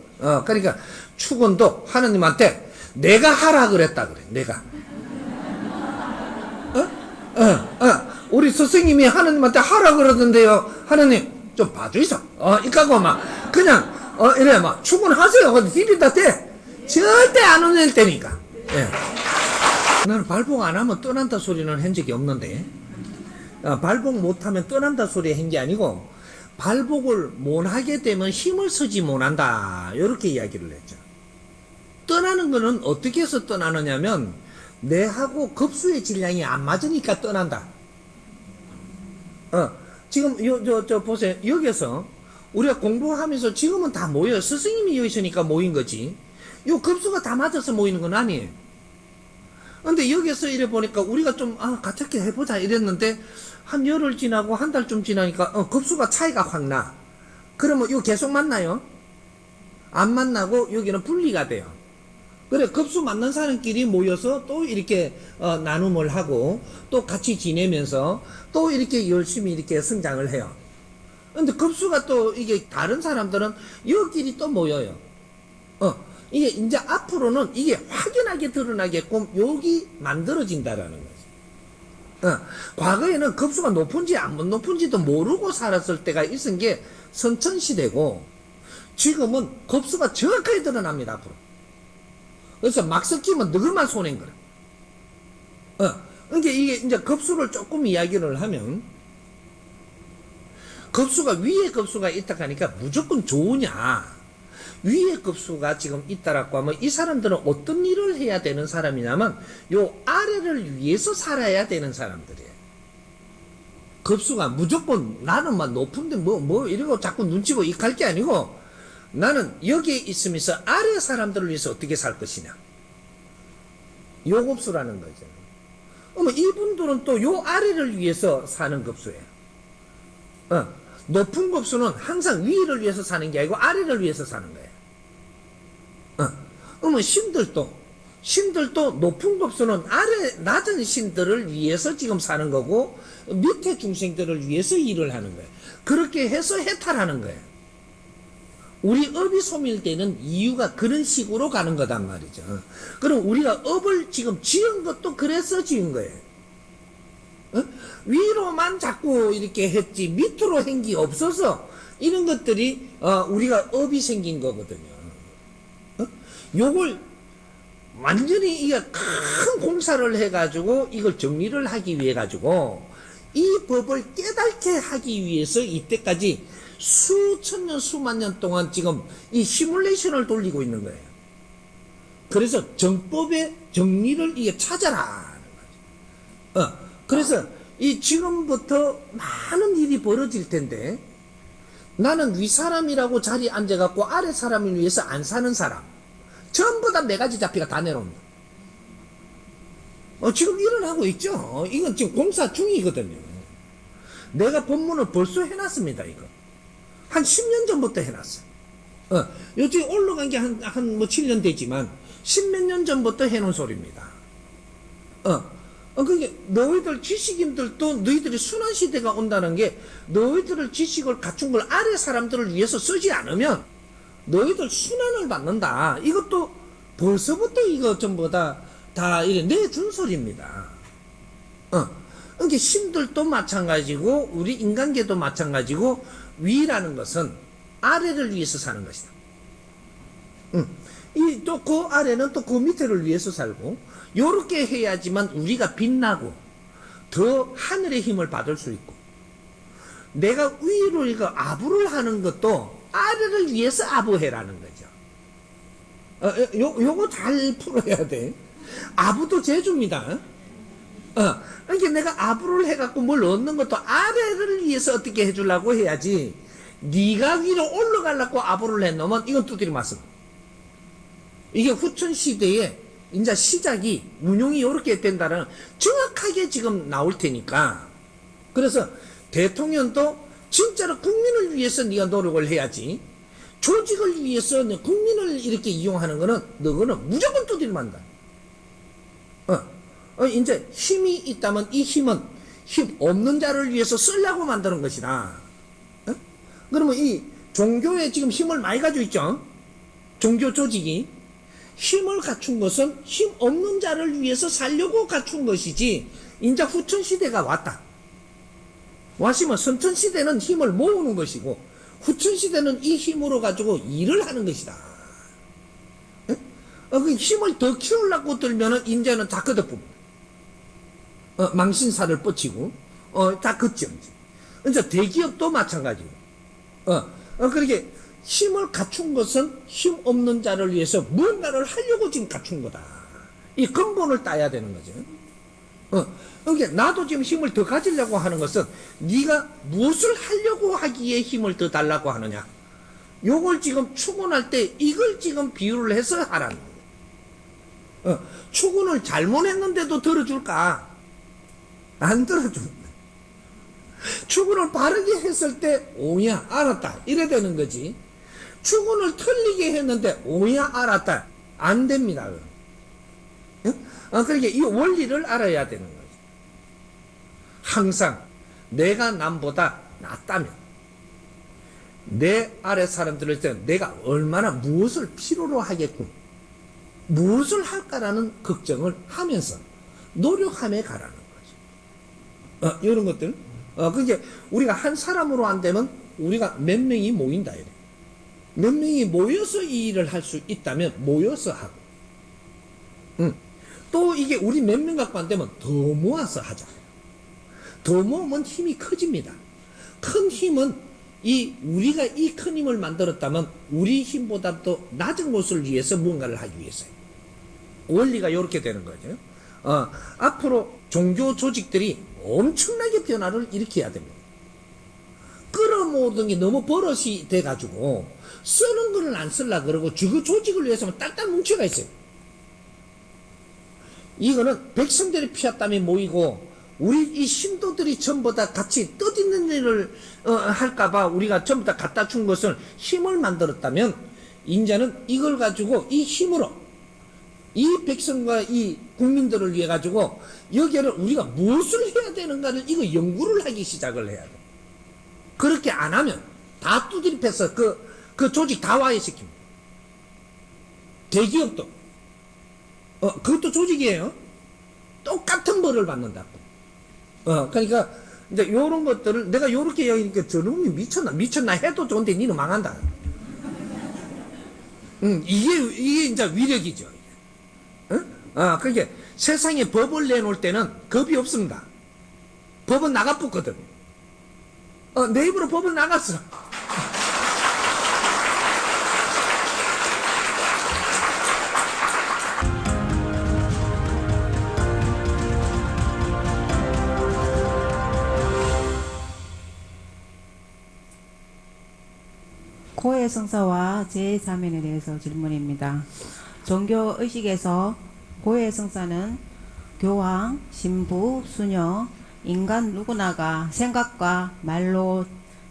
그러니까 축원도 하나님한테 내가 하라 그랬다 그래. 내가 우리 스승님이 하나님한테 하라 그러던데요. 하나님 좀 봐주이소. 이까고 막 그냥 이래 막 축원하세요. 근데 디빈다 때 절대 안 혼낼 때니까. 나는 발복 안 하면 떠난다 소리는 한 적이 없는데 발복 못하면 떠난다 소리 한 게 아니고 발복을 못하게 되면 힘을 쓰지 못한다 이렇게 이야기를 했죠. 떠나는 거는 어떻게 해서 떠나느냐면 내하고 급수의 질량이 안 맞으니까 떠난다. 지금 저 보세요. 여기서 우리가 공부하면서 지금은 다 모여요. 스승님이 여기 있으니까 모인 거지 요 급수가 다 맞아서 모이는 건 아니에요. 근데 여기서 이래 보니까 우리가 좀 같이 해보자 이랬는데 한 열흘 지나고 한 달쯤 지나니까 급수가 차이가 확 나. 그러면 이거 계속 만나요? 안 만나고 여기는 분리가 돼요. 그래 급수 맞는 사람끼리 모여서 또 이렇게 나눔을 하고 또 같이 지내면서 또 이렇게 열심히 이렇게 성장을 해요. 근데 급수가 또 이게 다른 사람들은 여기끼리 또 모여요. 이게 이제 앞으로는 이게 확연하게 드러나게끔 여기 만들어진다라는 거지. 과거에는 급수가 높은지 안 높은지도 모르고 살았을 때가 있은 게 선천시대고 지금은 급수가 정확하게 드러납니다, 앞으로. 그래서 막 섞이면 너희만 손해인 거라. 그러니까 이게 이제 급수를 조금 이야기를 하면 급수가 위에 급수가 있다 하니까 무조건 좋으냐. 위에 급수가 지금 있다라고 하면 이 사람들은 어떤 일을 해야 되는 사람이냐면 요 아래를 위해서 살아야 되는 사람들이에요. 급수가 무조건 나는 막 높은데 뭐 이러고 자꾸 눈치 보고 이갈 게 아니고 나는 여기에 있으면서 아래 사람들을 위해서 어떻게 살 것이냐. 요 급수라는 거죠. 그러면 이분들은 또 요 아래를 위해서 사는 급수예요. 높은 급수는 항상 위를 위해서 사는 게 아니고 아래를 위해서 사는 거예요. 그러면 신들도 높은 급수는 아래 낮은 신들을 위해서 지금 사는 거고 밑에 중생들을 위해서 일을 하는 거예요. 그렇게 해서 해탈하는 거예요. 우리 업이 소멸되는 이유가 그런 식으로 가는 거단 말이죠. 그럼 우리가 업을 지금 지은 것도 그래서 지은 거예요. 위로만 자꾸 이렇게 했지 밑으로 한 게 없어서 이런 것들이 우리가 업이 생긴 거거든요. 요걸 완전히 이게 큰 공사를 해가지고 이걸 정리를 하기 위해 가지고 이 법을 깨닫게 하기 위해서 이때까지 수천 년 수만 년 동안 지금 이 시뮬레이션을 돌리고 있는 거예요. 그래서 정법의 정리를 이게 찾아라. 그래서 이 지금부터 많은 일이 벌어질 텐데, 나는 윗사람이라고 자리에 앉아갖고 아래 사람을 위해서 안 사는 사람, 전부 다 4가지 잡히가 다 내려옵니다. 지금 일어나고 있죠. 이건 지금 공사 중이거든요. 내가 본문을 벌써 해놨습니다. 이거 한 10년 전부터 해놨어요. 요즘 올라간 게 한 7년 되지만 10몇 년 전부터 해놓은 소리입니다. 그게 너희들 지식인들도 너희들이 순환 시대가 온다는 게, 너희들을 지식을 갖춘 걸 아래 사람들을 위해서 쓰지 않으면 너희들 순환을 받는다. 이것도 벌써부터 이거 전부 다 이래 내준 소리입니다. 그러니까 신들도 마찬가지고 우리 인간계도 마찬가지고, 위라는 것은 아래를 위해서 사는 것이다. 또 그 아래는 또 그 밑에를 위해서 살고, 요렇게 해야지만 우리가 빛나고 더 하늘의 힘을 받을 수 있고, 내가 위로 이거 아부를 하는 것도 아래를 위해서 아부해라는 거죠. 요거 잘 풀어야 돼. 아부도 재주입니다. 그러니까 내가 아부를 해갖고 뭘 얻는 것도 아래를 위해서 어떻게 해주려고 해야지, 네가 위로 올라가려고 아부를 해놓으면 이건 두드려 맞습니다. 이게 후천시대에 이제 시작이, 운용이 이렇게 된다는 정확하게 지금 나올 테니까. 그래서 대통령도 진짜로 국민을 위해서 네가 노력을 해야지, 조직을 위해서 국민을 이렇게 이용하는 거는 너는 무조건 두드려 맞는다. 이제 힘이 있다면 이 힘은 힘 없는 자를 위해서 쓰려고 만드는 것이다. 그러면 이 종교에 지금 힘을 많이 가지고 있죠. 종교 조직이 힘을 갖춘 것은 힘 없는 자를 위해서 살려고 갖춘 것이지, 이제 후천시대가 왔다. 왔으면 선천시대는 힘을 모으는 것이고, 후천시대는 이 힘으로 가지고 일을 하는 것이다. 그 힘을 더 키우려고 들면은 이제는 다 걷어뿐. 망신살을 뻗치고, 다 걷지. 이제 대기업도 마찬가지고. 그렇게 힘을 갖춘 것은 힘 없는 자를 위해서 무언가를 하려고 지금 갖춘 거다. 이 근본을 따야 되는 거죠. 그러니까 나도 지금 힘을 더 가지려고 하는 것은, 네가 무엇을 하려고 하기에 힘을 더 달라고 하느냐. 요걸 지금 추구할 때 이걸 지금 비유를 해서 하라는 거예요. 추구를 잘못했는데도 들어줄까? 안 들어줍니다. 추구를 바르게 했을 때 오야 알았다 이래 되는 거지, 추구를 틀리게 했는데 오야 알았다 안 됩니다. 그러니까 이 원리를 알아야 되는 거지. 항상 내가 남보다 낫다면, 내 아래 사람들을 때 내가 얼마나 무엇을 필요로 하겠군, 무엇을 할까라는 걱정을 하면서 노력함에 가라는 거죠. 이런 것들. 그게 우리가 한 사람으로 안 되면 우리가 몇 명이 모인다 이래. 몇 명이 모여서 이 일을 할 수 있다면 모여서 하고, 또 이게 우리 몇 명 갖고 안 되면 더 모아서 하자. 더 모으면 힘이 커집니다. 큰 힘은 우리가 이 큰 힘을 만들었다면 우리 힘보다 더 낮은 곳을 위해서 무언가를 하기 위해서요. 원리가 이렇게 되는 거죠. 앞으로 종교 조직들이 엄청나게 변화를 일으켜야 됩니다. 끌어모으던 게 너무 버릇이 돼가지고 쓰는 거는 안 쓰려고 그러고, 그 조직을 위해서는 딱딱 뭉쳐가 있어요. 이거는 백성들이 피었땀이 모이고, 우리 이 신도들이 전부 다 같이 뜻있는 일을 할까봐 우리가 전부 다 갖다 준 것을 힘을 만들었다면, 이제는 이걸 가지고 이 힘으로 이 백성과 이 국민들을 위해 가지고 여기에는 우리가 무엇을 해야 되는가를 이거 연구를 하기 시작을 해야 돼. 그렇게 안 하면 다 두드려 패서 그 조직 다 와해시킵니다. 대기업도 그것도 조직이에요. 똑같은 벌을 받는다고. 그러니까 이제 요런 것들을 내가 요렇게 여기니까 저놈이 미쳤나 해도 좋은데 니는 망한다. 이게 이제 위력이죠. 그러니까 세상에 법을 내놓을 때는 겁이 없습니다. 법은 나가붙거든. 내 입으로 법을 나갔어. 고해성사와 제3연에 대해서 질문입니다. 종교의식에서 고해성사는 교황, 신부, 수녀, 인간 누구나가 생각과 말로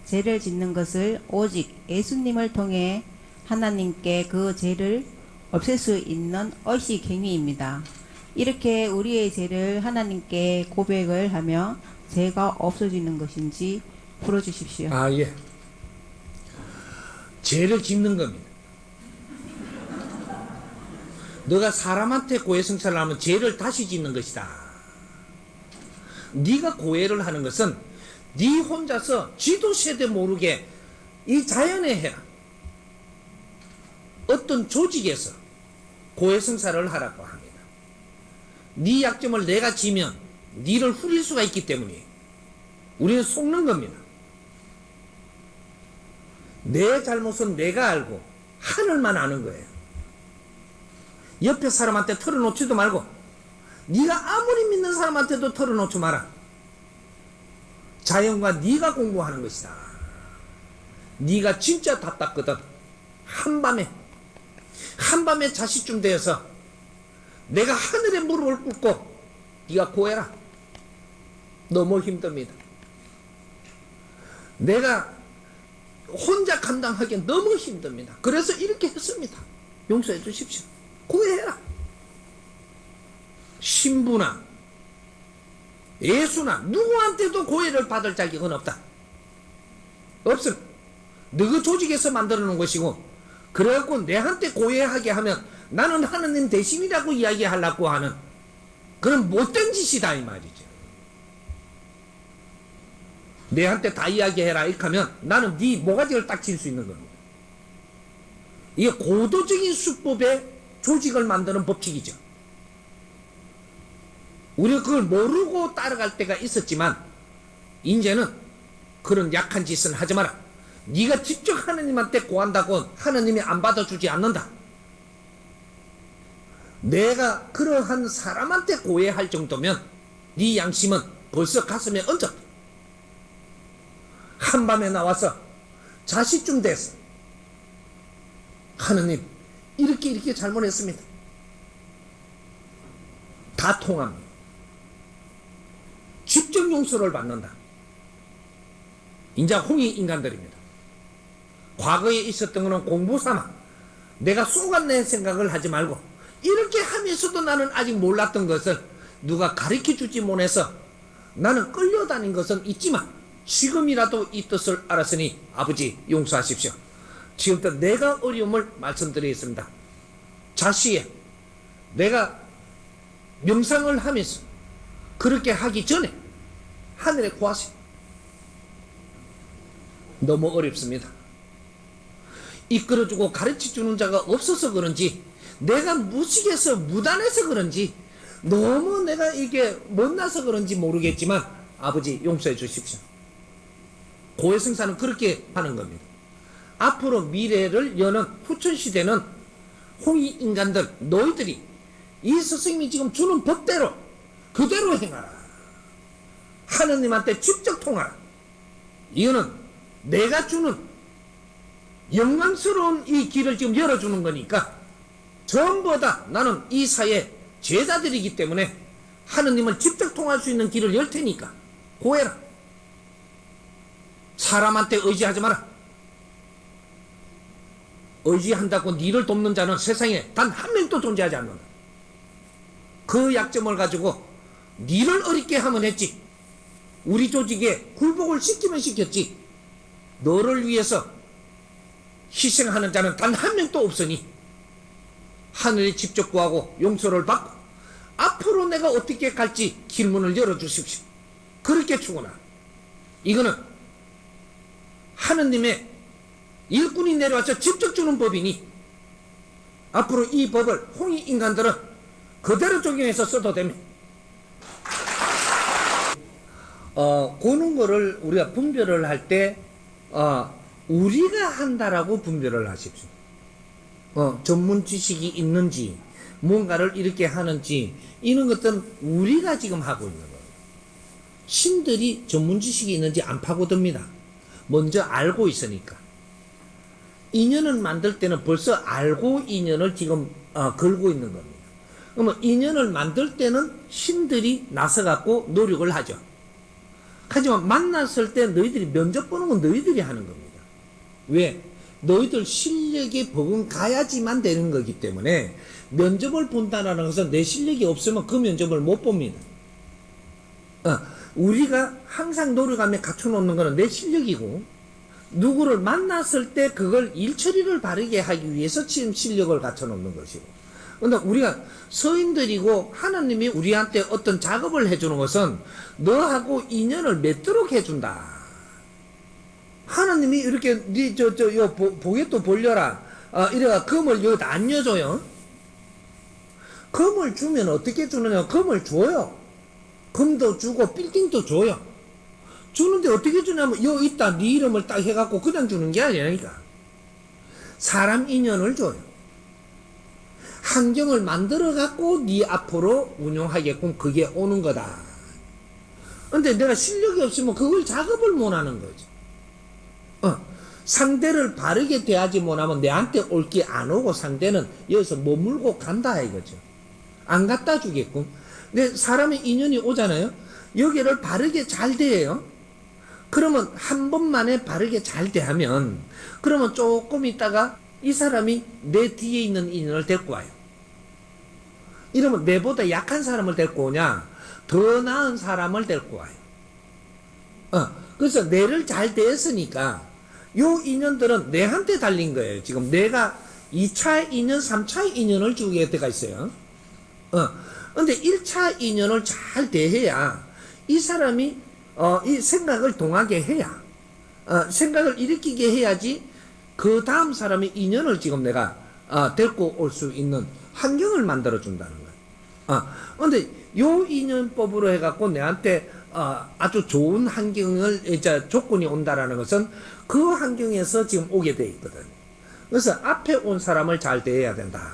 죄를 짓는 것을 오직 예수님을 통해 하나님께 그 죄를 없앨 수 있는 의식 행위입니다. 이렇게 우리의 죄를 하나님께 고백을 하며 죄가 없어지는 것인지 풀어주십시오. 예. 죄를 짓는 겁니다. 너가 사람한테 고해성사를 하면 죄를 다시 짓는 것이다. 네가 고해를 하는 것은 네 혼자서 지도 세대 모르게 이 자연에 해라. 어떤 조직에서 고해성사를 하라고 합니다. 네 약점을 내가 지면 네를 후릴 수가 있기 때문에 우리는 속는 겁니다. 내 잘못은 내가 알고 하늘만 아는 거예요. 옆에 사람한테 털어놓지도 말고 네가 아무리 믿는 사람한테도 털어놓지 마라. 자연과 네가 공부하는 것이다. 네가 진짜 답답거든. 한밤에 자식쯤 되어서 내가 하늘에 무릎을 꿇고 네가 고해라. 너무 힘듭니다. 내가 혼자 감당하기 너무 힘듭니다. 그래서 이렇게 했습니다. 용서해 주십시오. 고해라. 신부나 예수나 누구한테도 고해를 받을 자격은 없다. 없음. 너그 조직에서 만들어 놓은 것이고, 그래갖고 내한테 고해하게 하면 나는 하느님 대신이라고 이야기하려고 하는 그런 못된 짓이다 이 말이죠. 내한테 다 이야기해라 이렇게 하면 나는 네 모가지를 딱 칠 수 있는 겁니다. 이게 고도적인 수법의 조직을 만드는 법칙이죠. 우리가 그걸 모르고 따라갈 때가 있었지만 이제는 그런 약한 짓은 하지 마라. 네가 직접 하느님한테 고한다고 하느님이 안 받아주지 않는다. 내가 그러한 사람한테 고해할 정도면 네 양심은 벌써 가슴에 얹었다. 한밤에 나와서 자식쯤 돼서 하느님 이렇게 잘못했습니다. 다 통합니다. 직접 용서를 받는다. 인자 홍익 인간들입니다. 과거에 있었던 것은 공부 삼아 내가 속았네 생각을 하지 말고 이렇게 하면서도 나는 아직 몰랐던 것을 누가 가르쳐 주지 못해서 나는 끌려다닌 것은 있지만 지금이라도 이 뜻을 알았으니 아버지 용서하십시오. 지금부터 내가 어려움을 말씀드리겠습니다. 자시에 내가 명상을 하면서 그렇게 하기 전에 하늘에 구하세요. 너무 어렵습니다. 이끌어주고 가르쳐주는 자가 없어서 그런지 내가 무식해서 무단해서 그런지 너무 내가 이게 못나서 그런지 모르겠지만 아버지 용서해 주십시오. 고해성사는 그렇게 하는 겁니다. 앞으로 미래를 여는 후천시대는 홍익 인간들 너희들이 이 스승님이 지금 주는 법대로 그대로 행하라. 하느님한테 직접 통하라. 이거는 내가 주는 영광스러운 이 길을 지금 열어주는 거니까 전부 다 나는 이 사회 제자들이기 때문에 하느님은 직접 통할 수 있는 길을 열 테니까 고해라. 사람한테 의지하지 마라. 의지한다고 니를 돕는 자는 세상에 단 한 명도 존재하지 않는다. 그 약점을 가지고 니를 어렵게 하면 했지. 우리 조직에 굴복을 시키면 시켰지. 너를 위해서 희생하는 자는 단 한 명도 없으니 하늘에 직접 구하고 용서를 받고 앞으로 내가 어떻게 갈지 길문을 열어주십시오. 그렇게 축원하라. 이거는 하느님의 일꾼이 내려와서 직접 주는 법이니 앞으로 이 법을 홍익 인간들은 그대로 적용해서 써도 됩니다. 그런 거를 우리가 분별을 할 때 우리가 한다라고 분별을 하십시오. 전문 지식이 있는지 뭔가를 이렇게 하는지 이런 것들은 우리가 지금 하고 있는 거예요. 신들이 전문 지식이 있는지 안 파고듭니다. 먼저 알고 있으니까. 인연을 만들 때는 벌써 알고 인연을 지금 걸고 있는 겁니다. 그러면 인연을 만들 때는 신들이 나서갖고 노력을 하죠. 하지만 만났을 때 너희들이 면접 보는 건 너희들이 하는 겁니다. 왜? 너희들 실력이 버금가야지만 되는 거기 때문에 면접을 본다는 것은 내 실력이 없으면 그 면접을 못 봅니다. 우리가 항상 노력하며 갖춰놓는 것은 내 실력이고, 누구를 만났을 때 그걸 일처리를 바르게 하기 위해서 지금 실력을 갖춰놓는 것이고, 근데 우리가 서인들이고 하나님이 우리한테 어떤 작업을 해주는 것은 너하고 인연을 맺도록 해준다. 하나님이 이렇게 요 보게도 벌려라. 이래가 금을 여기다 안 여줘요. 금을 주면 어떻게 주느냐? 금을 줘요. 금도 주고 빌딩도 줘요. 주는데 어떻게 주냐면 요 있다 네 이름을 딱 해갖고 그냥 주는 게 아니라니까. 사람 인연을 줘요. 환경을 만들어갖고 네 앞으로 운용하게끔 그게 오는 거다. 근데 내가 실력이 없으면 그걸 작업을 못하는 거지. 상대를 바르게 대하지 못하면 내한테 올 게 안 오고 상대는 여기서 머물고 간다 이거죠. 안 갖다 주겠군. 근데 사람의 인연이 오잖아요. 여기를 바르게 잘 대해요. 그러면 한 번만에 바르게 잘 대하면 그러면 조금 있다가 이 사람이 내 뒤에 있는 인연을 데리고 와요. 이러면 내보다 약한 사람을 데리고 오냐, 더 나은 사람을 데리고 와요. 그래서 내를 잘 대했으니까 요 인연들은 내한테 달린 거예요. 지금 내가 2차 인연, 3차 인연을 주게 돼가 있어요. 근데 1차 인연을 잘 대해야 이 사람이 이 생각을 동하게 해야, 생각을 일으키게 해야지 그 다음 사람의 인연을 지금 내가 데리고 올 수 있는 환경을 만들어 준다는 거예요. 근데 요 인연법으로 해갖고 내한테 아주 좋은 환경을 이제 조건이 온다라는 것은 그 환경에서 지금 오게 돼 있거든. 그래서 앞에 온 사람을 잘 대해야 된다.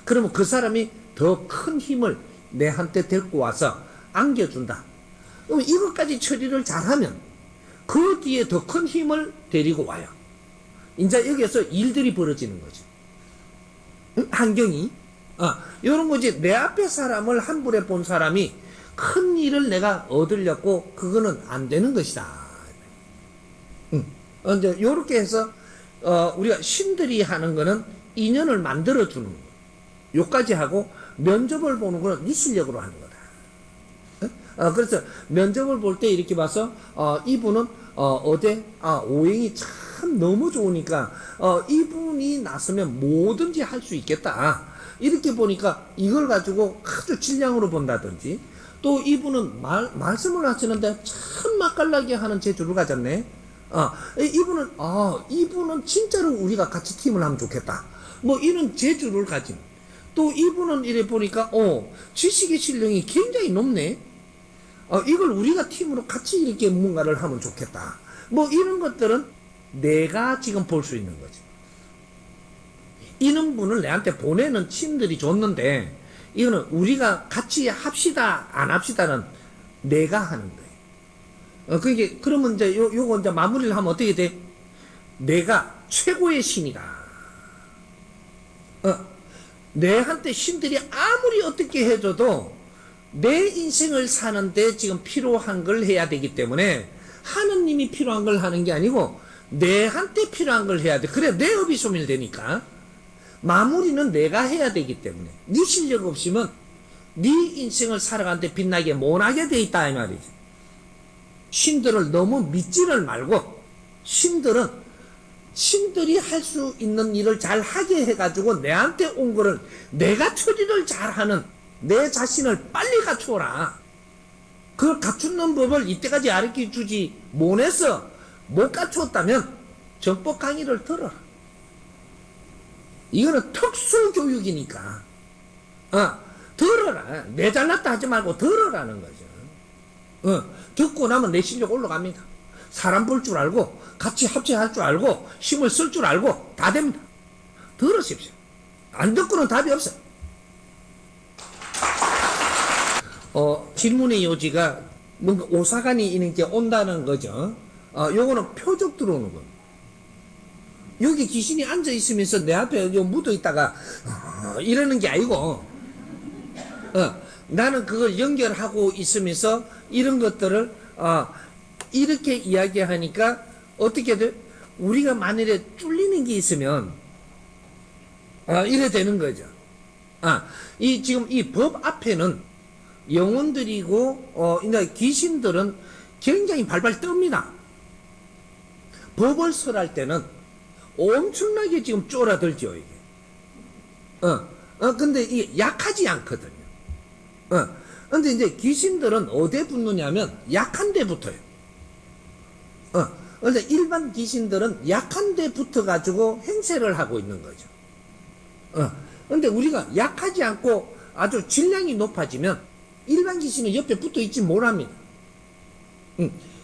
그러면 그 사람이 더 큰 힘을 내한테 데리고 와서 안겨준다. 그럼 이것까지 처리를 잘하면 그 뒤에 더 큰 힘을 데리고 와요. 이제 여기에서 일들이 벌어지는 거죠. 환경이. 이런 거지. 내 앞에 사람을 한 불에 본 사람이 큰 일을 내가 얻으려고 그거는 안 되는 것이다. 이제 요렇게 해서 우리가 신들이 하는 거는 인연을 만들어 주는 거. 요까지 하고 면접을 보는 거는 네 실력으로 하는 거다. 그래서 면접을 볼 때 이렇게 봐서 이분은 오행이 참 너무 좋으니까 이분이 나서면 뭐든지 할 수 있겠다. 이렇게 보니까 이걸 가지고 아주 질량으로 본다든지, 또 이분은 말씀을 하시는데 참 맛깔나게 하는 재주를 가졌네. 이분은 진짜로 우리가 같이 팀을 하면 좋겠다. 뭐 이런 재주를 가진. 또 이분은 이래 보니까 지식의 실력이 굉장히 높네. 이걸 우리가 팀으로 같이 이렇게 뭔가를 하면 좋겠다. 뭐 이런 것들은 내가 지금 볼 수 있는 거지. 이런 분을 내한테 보내는 팀들이 줬는데 이거는 우리가 같이 합시다 안 합시다는 내가 하는 거예요. 그러면 이제 요거 이제 마무리를 하면 어떻게 돼? 내가 최고의 신이다. 내한테 신들이 아무리 어떻게 해줘도 내 인생을 사는데 지금 필요한 걸 해야 되기 때문에 하느님이 필요한 걸 하는 게 아니고 내한테 필요한 걸 해야 돼. 그래 내 업이 소멸되니까 마무리는 내가 해야 되기 때문에 네 실력 없으면 네 인생을 살아가는데 빛나게 못하게 돼 있다 이 말이지. 신들을 너무 믿지를 말고 신들이 할 수 있는 일을 잘 하게 해가지고 내한테 온 거를 내가 처리를 잘하는 내 자신을 빨리 갖추어라. 그걸 갖추는 법을 이때까지 가르쳐 주지 못해서 못 갖추었다면 정법 강의를 들어라. 이거는 특수교육이니까 들어라. 내 잘났다 하지 말고 들어라는 거죠. 듣고 나면 내 실력 올라갑니다. 사람 볼 줄 알고 같이 합체할 줄 알고 힘을 쓸 줄 알고 다 됩니다. 들으십시오. 안 듣고는 답이 없어요. 질문의 요지가 뭔가 오사간이 이렇게 온다는 거죠. 요거는 표적 들어오는 거예요. 여기 귀신이 앉아 있으면서 내 앞에 묻어 있다가 이러는 게 아니고, 나는 그걸 연결하고 있으면서 이런 것들을 이렇게 이야기하니까 어떻게 돼? 우리가 만일에 뚫리는 게 있으면 이래 되는 거죠. 이 지금 이 법 앞에는 영혼들이고 이제 귀신들은 굉장히 발발 뜹니다. 법을 설할 때는 엄청나게 지금 쫄아들죠, 이게. 근데 이게 약하지 않거든요. 근데 이제 귀신들은 어디에 붙느냐면 약한 데 붙어요. 근데 일반 귀신들은 약한 데 붙어가지고 행세를 하고 있는 거죠. 근데 우리가 약하지 않고 아주 질량이 높아지면 일반 귀신은 옆에 붙어 있지 못합니다.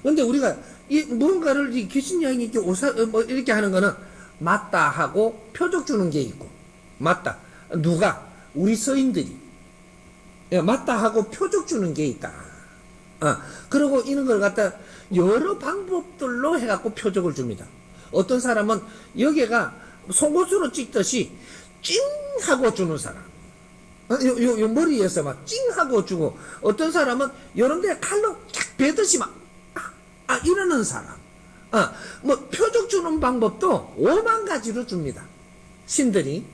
근데 우리가 뭔가를 이 귀신 여인이 이렇게 하는 거는 맞다 하고 표적 주는 게 있고, 맞다. 누가? 우리 서인들이. 맞다 하고 표적 주는 게 있다. 그리고 이런 걸 갖다 여러 방법들로 해갖고 표적을 줍니다. 어떤 사람은 여기가 속옷으로 찍듯이 찡 하고 주는 사람. 요 머리에서 막 찡 하고 주고, 어떤 사람은 요런 데 칼로 쫙 베듯이 막 이러는 사람. 뭐 표적 주는 방법도 5만 가지로 줍니다. 신들이.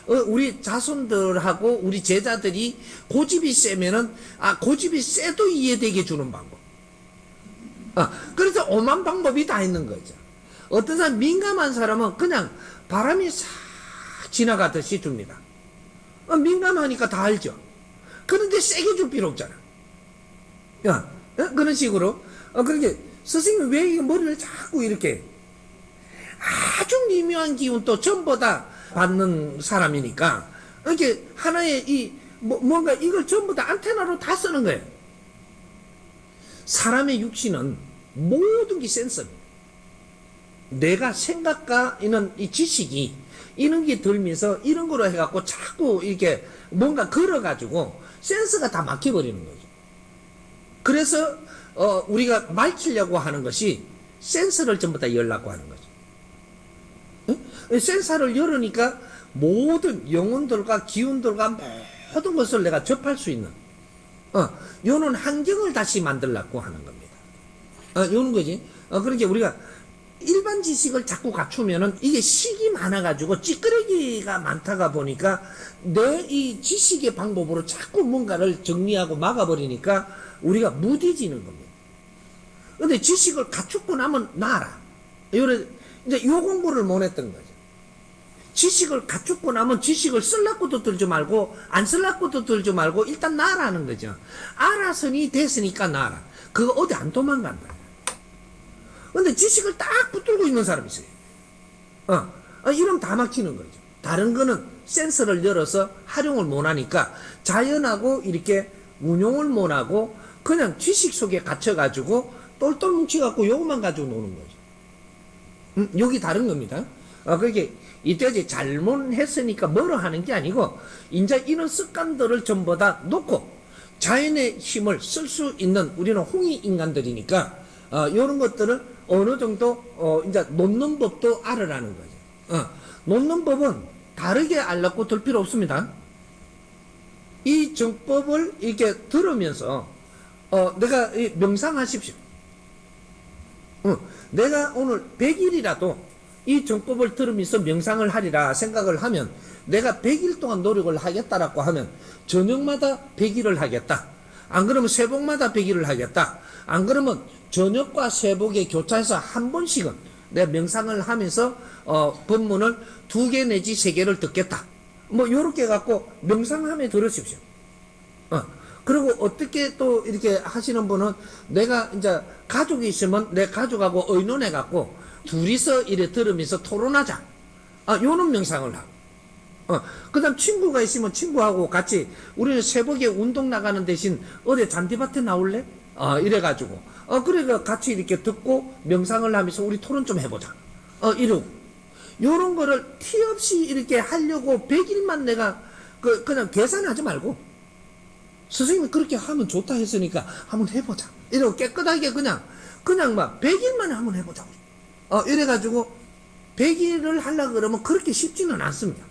우리 자손들하고 우리 제자들이 고집이 세면은 고집이 세도 이해되게 주는 방법. 그래서 5만 방법이 다 있는 거죠. 어떤 사람 민감한 사람은 그냥 바람이 싹 지나가듯이 줍니다. 민감하니까 다 알죠. 그런데 세게 줄 필요 없잖아. 그런 식으로. 그렇게 스승님이 왜 이 머리를 자꾸 이렇게 아주 미묘한 기운 또 전부 다 받는 사람이니까 이렇게 하나의 뭔가 이걸 전부 다 안테나로 다 쓰는 거예요. 사람의 육신은 모든 게 센서입니다. 내가 생각과 이런 이 지식이 이런 게 들면서 이런 거로 해갖고 자꾸 이렇게 뭔가 걸어가지고 센서가 다 막혀버리는 거죠. 그래서 우리가 밝히려고 하는 것이 센서를 전부 다 열라고 하는 거죠. 센서를 열으니까 모든 영혼들과 기운들과 모든 것을 내가 접할 수 있는 요런 환경을 다시 만들려고 하는 겁니다. 요런 거지. 그러니까 우리가 일반 지식을 자꾸 갖추면은 이게 식이 많아가지고 찌끄레기가 많다가 보니까 내 이 지식의 방법으로 자꾸 뭔가를 정리하고 막아버리니까 우리가 무뎌지는 겁니다. 근데 지식을 갖추고 나면 나아라. 이제 요 공부를 못 했던 거죠. 지식을 갖추고 나면 지식을 쓸라고도 들지 말고 안 쓸라고도 들지 말고 일단 나아라는 거죠. 알아서니 됐으니까 나아라. 그거 어디 안 도망간다. 근데 지식을 딱 붙들고 있는 사람이 있어요. 이러면 다 막히는 거죠. 다른 거는 센서를 열어서 활용을 못 하니까 자연하고 이렇게 운용을 못 하고 그냥 지식 속에 갇혀가지고 똘똘 뭉쳐갖고 요것만 가지고 노는 거죠. 여기 다른 겁니다. 그게 이때까지 잘못했으니까 뭐로 하는 게 아니고 이제 이런 습관들을 전부 다 놓고 자연의 힘을 쓸 수 있는 우리는 홍이 인간들이니까 이런 것들을 어느 정도 이제 놓는 법도 알아라는 거죠. 놓는 법은 다르게 알려고 들 필요 없습니다. 이 정법을 이렇게 들으면서 내가 명상하십시오. 내가 오늘 100일이라도 이 정법을 들으면서 명상을 하리라 생각을 하면 내가 100일 동안 노력을 하겠다라고 하면 저녁마다 100일을 하겠다. 안 그러면 새벽마다 100일을 하겠다. 안 그러면 저녁과 새벽에 교차해서 한 번씩은 내가 명상을 하면서 법문을 2개 내지 3개를 듣겠다. 뭐 요렇게 갖고 명상하며 들으십시오. 그리고 어떻게 또 이렇게 하시는 분은 내가 이제 가족이 있으면 내 가족하고 의논해 갖고 둘이서 이래 들으면서 토론하자. 요런 명상을 하고. 그 다음 친구가 있으면 친구하고 같이 우리는 새벽에 운동 나가는 대신 어디 잔디밭에 나올래? 이래가지고. 그래 같이 이렇게 듣고 명상을 하면서 우리 토론 좀 해보자. 이러고. 요런 거를 티 없이 이렇게 하려고 100일만 내가 그냥 계산하지 말고 선생님이 그렇게 하면 좋다 했으니까 한번 해보자. 이러고 깨끗하게 그냥 막 100일 만에 한번 해보자. 이래가지고 100일을 하려고 그러면 그렇게 쉽지는 않습니다.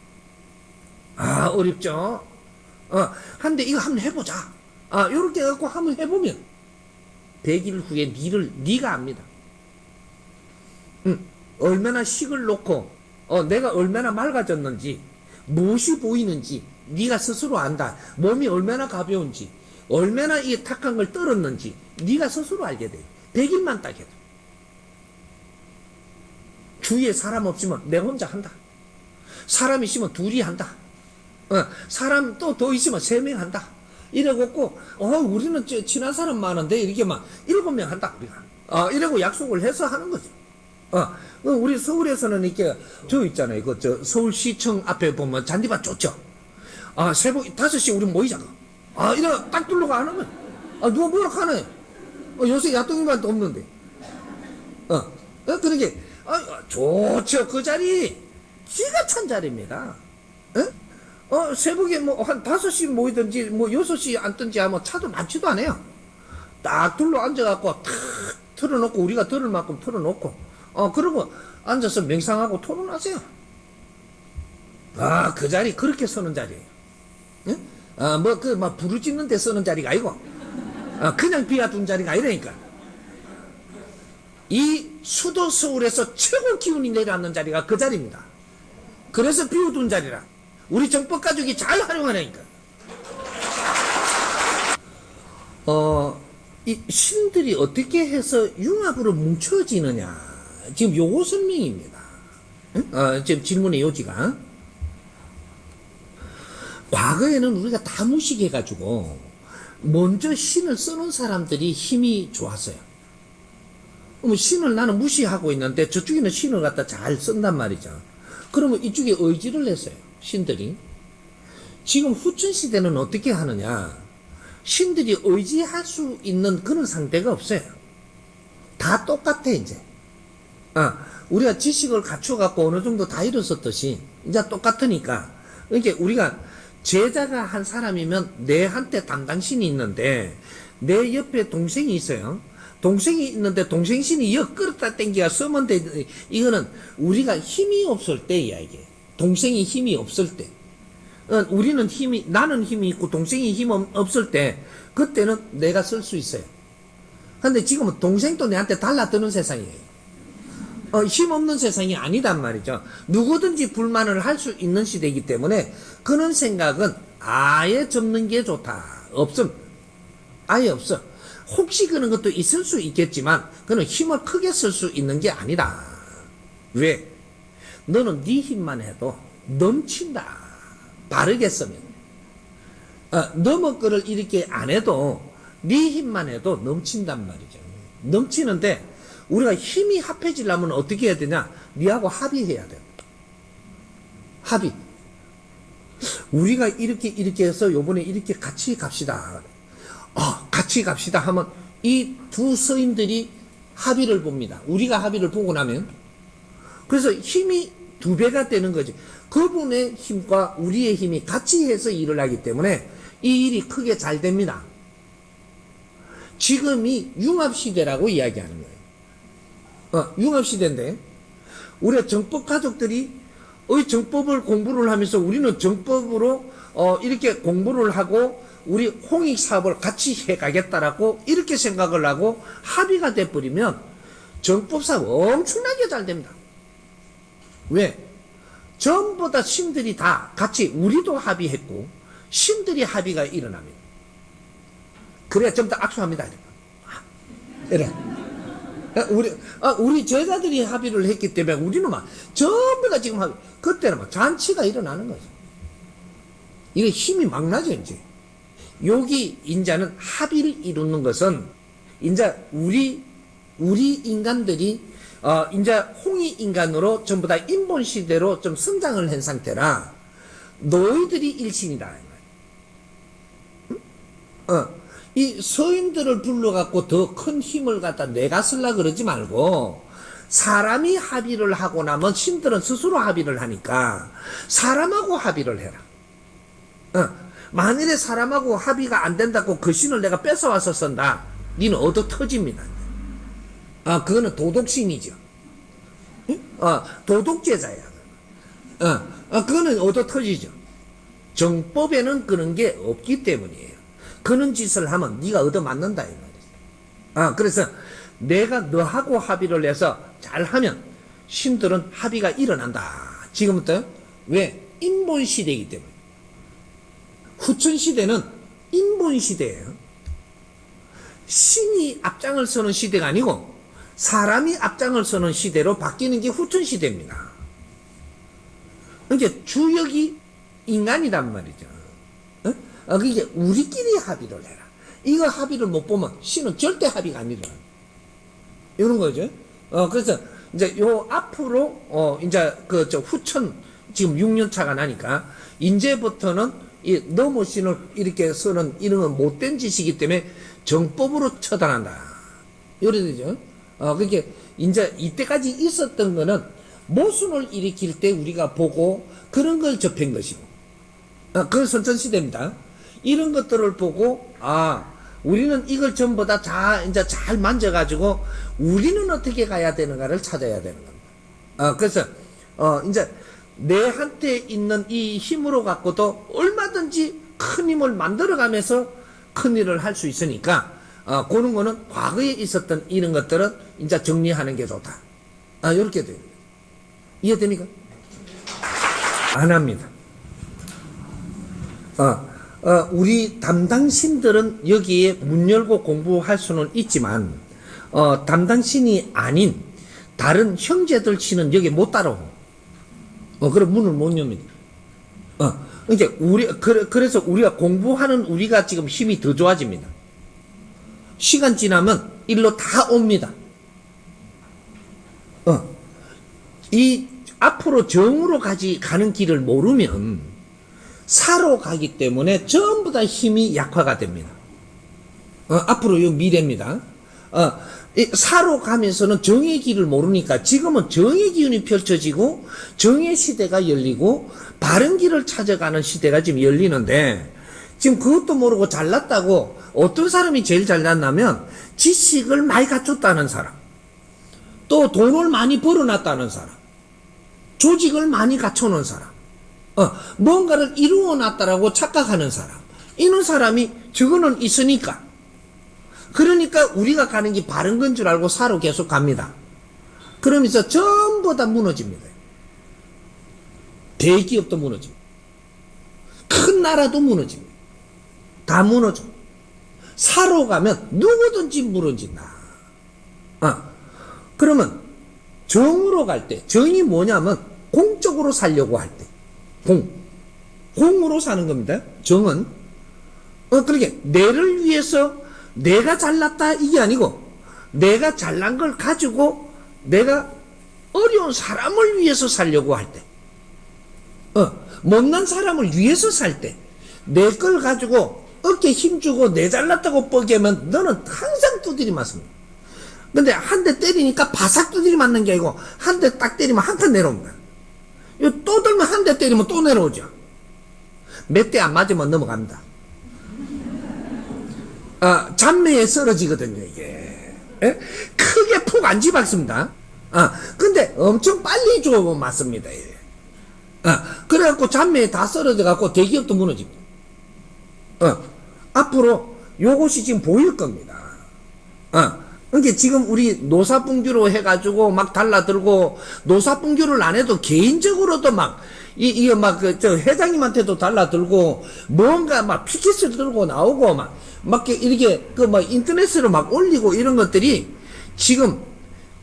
아, 어렵죠? 한데 이거 한번 해보자. 요렇게 해갖고 한번 해보면 100일 후에 네가 압니다. 얼마나 식을 놓고 내가 얼마나 맑아졌는지, 무엇이 보이는지 네가 스스로 안다. 몸이 얼마나 가벼운지, 얼마나 이 탁한 걸 떨었는지 네가 스스로 알게 돼. 100일만 딱 해도. 주위에 사람 없으면 내 혼자 한다. 사람 있으면 둘이 한다. 사람 또 더 있으면 3명 한다. 이래갖고 우리는 친한 사람 많은데 이렇게 막 7명 한다 우리가. 이러고 약속을 해서 하는 거죠. 우리 서울에서는 이렇게 저 있잖아요. 저 서울시청 앞에 보면 잔디밭 좋죠. 새벽 5시 우리 모이자. 이래 딱 둘러가 하는 거야. 누가 뭐라 하네. 요새 야동이만 없는데. 그러게 좋죠. 그 자리 기가 찬 자리입니다. 새벽에 뭐 한 5시 모이든지 뭐 6시 앉든지 하면 차도 많지도 않아요. 딱 둘러 앉아갖고 탁 틀어놓고 우리가 들을 만큼 틀어놓고 그러고 앉아서 맹상하고 토론하세요. 그 자리 그렇게 서는 자리예요. 막 부르짖는 데 서는 자리가 아니고 그냥 비워둔 자리가 아니라니까. 이 수도 서울에서 최고 기운이 내려앉는 자리가 그 자리입니다. 그래서 비워둔 자리라. 우리 정법 가족이 잘 활용하라니까. 이 신들이 어떻게 해서 융합으로 뭉쳐지느냐. 지금 요거 설명입니다. 지금 질문의 요지가. 과거에는 우리가 다 무식해가지고 먼저 신을 써놓은 사람들이 힘이 좋았어요. 그러면 신을 나는 무시하고 있는데 저쪽에는 신을 갖다 잘 쓴단 말이죠. 그러면 이쪽에 의지를 했어요. 신들이. 지금 후춘시대는 어떻게 하느냐. 신들이 의지할 수 있는 그런 상대가 없어요. 다 똑같아 이제. 우리가 지식을 갖춰갖고 어느 정도 다 이뤘었듯이 이제 똑같으니까. 이렇게 우리가 제자가 한 사람이면 내한테 담당신이 있는데 내 옆에 동생이 있어요. 동생이 있는데 동생 신이 역 끌었다 땡기가 쓰면 돼. 이거는 우리가 힘이 없을 때 이야기예요. 동생이 힘이 없을 때. 우리는 나는 힘이 있고 동생이 힘 없을 때 그때는 내가 쓸 수 있어요. 근데 지금은 동생도 내한테 달라드는 세상이에요. 힘 없는 세상이 아니단 말이죠. 누구든지 불만을 할 수 있는 시대이기 때문에 그런 생각은 아예 접는 게 좋다. 없음. 아예 없어. 혹시 그런 것도 있을 수 있겠지만 그는 힘을 크게 쓸 수 있는 게 아니다. 왜? 너는 네 힘만 해도 넘친다. 바르게 쓰면. 넘을 거를 이렇게 안 해도 네 힘만 해도 넘친단 말이죠. 넘치는데 우리가 힘이 합해지려면 어떻게 해야 되냐? 니하고 합의해야 돼요. 합의. 우리가 이렇게 해서 요번에 이렇게 같이 갑시다. 같이 갑시다 하면 이 두 서인들이 합의를 봅니다. 우리가 합의를 보고 나면. 그래서 힘이 2배가 되는 거지. 그분의 힘과 우리의 힘이 같이 해서 일을 하기 때문에 이 일이 크게 잘 됩니다. 지금이 융합시대라고 이야기하는 거예요. 융합시대인데 우리가 정법 가족들이 정법을 공부를 하면서 우리는 정법으로 이렇게 공부를 하고 우리 홍익 사업을 같이 해가겠다라고 이렇게 생각을 하고 합의가 돼버리면 정법 사업 엄청나게 잘 됩니다. 왜? 전부 다 신들이 다 같이 우리도 합의했고 신들이 합의가 일어납니다. 그래야 전부 다 악수합니다. 이래. 우리 제자들이 합의를 했기 때문에 우리는 막 전부 다 지금 그때는 막 잔치가 일어나는 거죠. 이게 힘이 막 나죠 이제. 여기 인자는 합의를 이루는 것은 인자 우리 인간들이 이제 홍이 인간으로 전부 다 인본 시대로 좀 성장을 한 상태라 너희들이 일신이다. 이 서인들을 불러갖고 더 큰 힘을 갖다 내가 쓰려 그러지 말고 사람이 합의를 하고 나면 신들은 스스로 합의를 하니까 사람하고 합의를 해라. 만일에 사람하고 합의가 안 된다고 그 신을 내가 뺏어와서 쓴다. 니는 얻어 터집니다. 그거는 도덕심이죠. 도둑제자야. 그거는 얻어 터지죠. 정법에는 그런 게 없기 때문이에요. 그런 짓을 하면 네가 얻어 맞는다 이 말이죠. 그래서 내가 너하고 합의를 해서 잘하면 신들은 합의가 일어난다. 지금부터 왜? 인본 시대이기 때문에. 후천 시대는 인본 시대예요. 신이 앞장을 서는 시대가 아니고 사람이 앞장을 서는 시대로 바뀌는 게 후천 시대입니다. 이제 주역이 인간이란 말이죠. 그게 우리끼리 합의를 해라. 이거 합의를 못 보면 신은 절대 합의가 안 일어나. 이런 거죠. 그래서 이제 요 앞으로 이제 후천 지금 6년 차가 나니까 이제부터는 이 너무 신을 이렇게 쓰는 이런 건 못된 짓이기 때문에 정법으로 처단한다. 이래 되죠. 그게 이제 이때까지 있었던 거는 모순을 일으킬 때 우리가 보고 그런 걸 접한 것이고, 그건 선천시대입니다. 이런 것들을 보고, 우리는 이걸 전부 다 이제 잘 만져가지고, 우리는 어떻게 가야 되는가를 찾아야 되는 겁니다. 그래서, 이제, 내한테 있는 이 힘으로 갖고도 얼마든지 큰 힘을 만들어가면서 큰 일을 할 수 있으니까, 그런 거는 과거에 있었던 이런 것들은 이제 정리하는 게 좋다. 이렇게 돼요. 이해됩니까? 안 합니다. 우리 담당신들은 여기에 문 열고 공부할 수는 있지만, 담당신이 아닌 다른 형제들 신은 여기 못 따라오고, 그럼 문을 못 엽니다. 이제 그래서 우리가 공부하는 우리가 지금 힘이 더 좋아집니다. 시간 지나면 일로 다 옵니다. 이 앞으로 정으로 가는 길을 모르면 사로 가기 때문에 전부 다 힘이 약화가 됩니다. 앞으로 이 미래입니다. 사로 가면서는 정의 길을 모르니까 지금은 정의 기운이 펼쳐지고 정의 시대가 열리고 바른 길을 찾아가는 시대가 지금 열리는데, 지금 그것도 모르고 잘났다고 어떤 사람이 제일 잘났냐면 지식을 많이 갖췄다는 사람, 또 돈을 많이 벌어놨다는 사람, 조직을 많이 갖춰놓은 사람, 뭔가를 이루어놨다라고 착각하는 사람, 이런 사람이 저거는 있으니까, 그러니까 우리가 가는 게 바른 건 줄 알고 사로 계속 갑니다. 그러면서 전부 다 무너집니다. 대기업도 무너집니다. 큰 나라도 무너집니다. 다 무너져. 사로 가면 누구든지 무너진다. 그러면 정으로 갈 때, 정이 뭐냐면 공적으로 살려고 할 때, 공으로 사는 겁니다. 정은. 그러게 내를 위해서 내가 잘났다 이게 아니고, 내가 잘난 걸 가지고 내가 어려운 사람을 위해서 살려고 할 때, 못난 사람을 위해서 살 때, 내 걸 가지고 어깨 힘주고 내 잘났다고 뻐개면 너는 항상 두드리 맞습니다. 근데 한 대 때리니까 바삭 두드리 맞는 게 아니고 한 대 딱 때리면 한 칸 내려옵니다. 또 들면 한 대 때리면 또 내려오죠. 몇 대 안 맞으면 넘어갑니다. 잔매에 쓰러지거든요, 이게. 예? 크게 푹 안 집었습니다. 근데 엄청 빨리 좀 맞습니다. 예. 그래갖고 잔매에 다 쓰러져갖고 대기업도 무너집니다. 앞으로 요것이 지금 보일 겁니다. 그러니까 지금 우리 노사분규로 해가지고 막 달라들고, 노사분규를 안 해도 개인적으로도 막, 이거 막, 회장님한테도 달라들고, 뭔가 막 피켓을 들고 나오고, 막 이렇게, 인터넷으로 막 올리고 이런 것들이 지금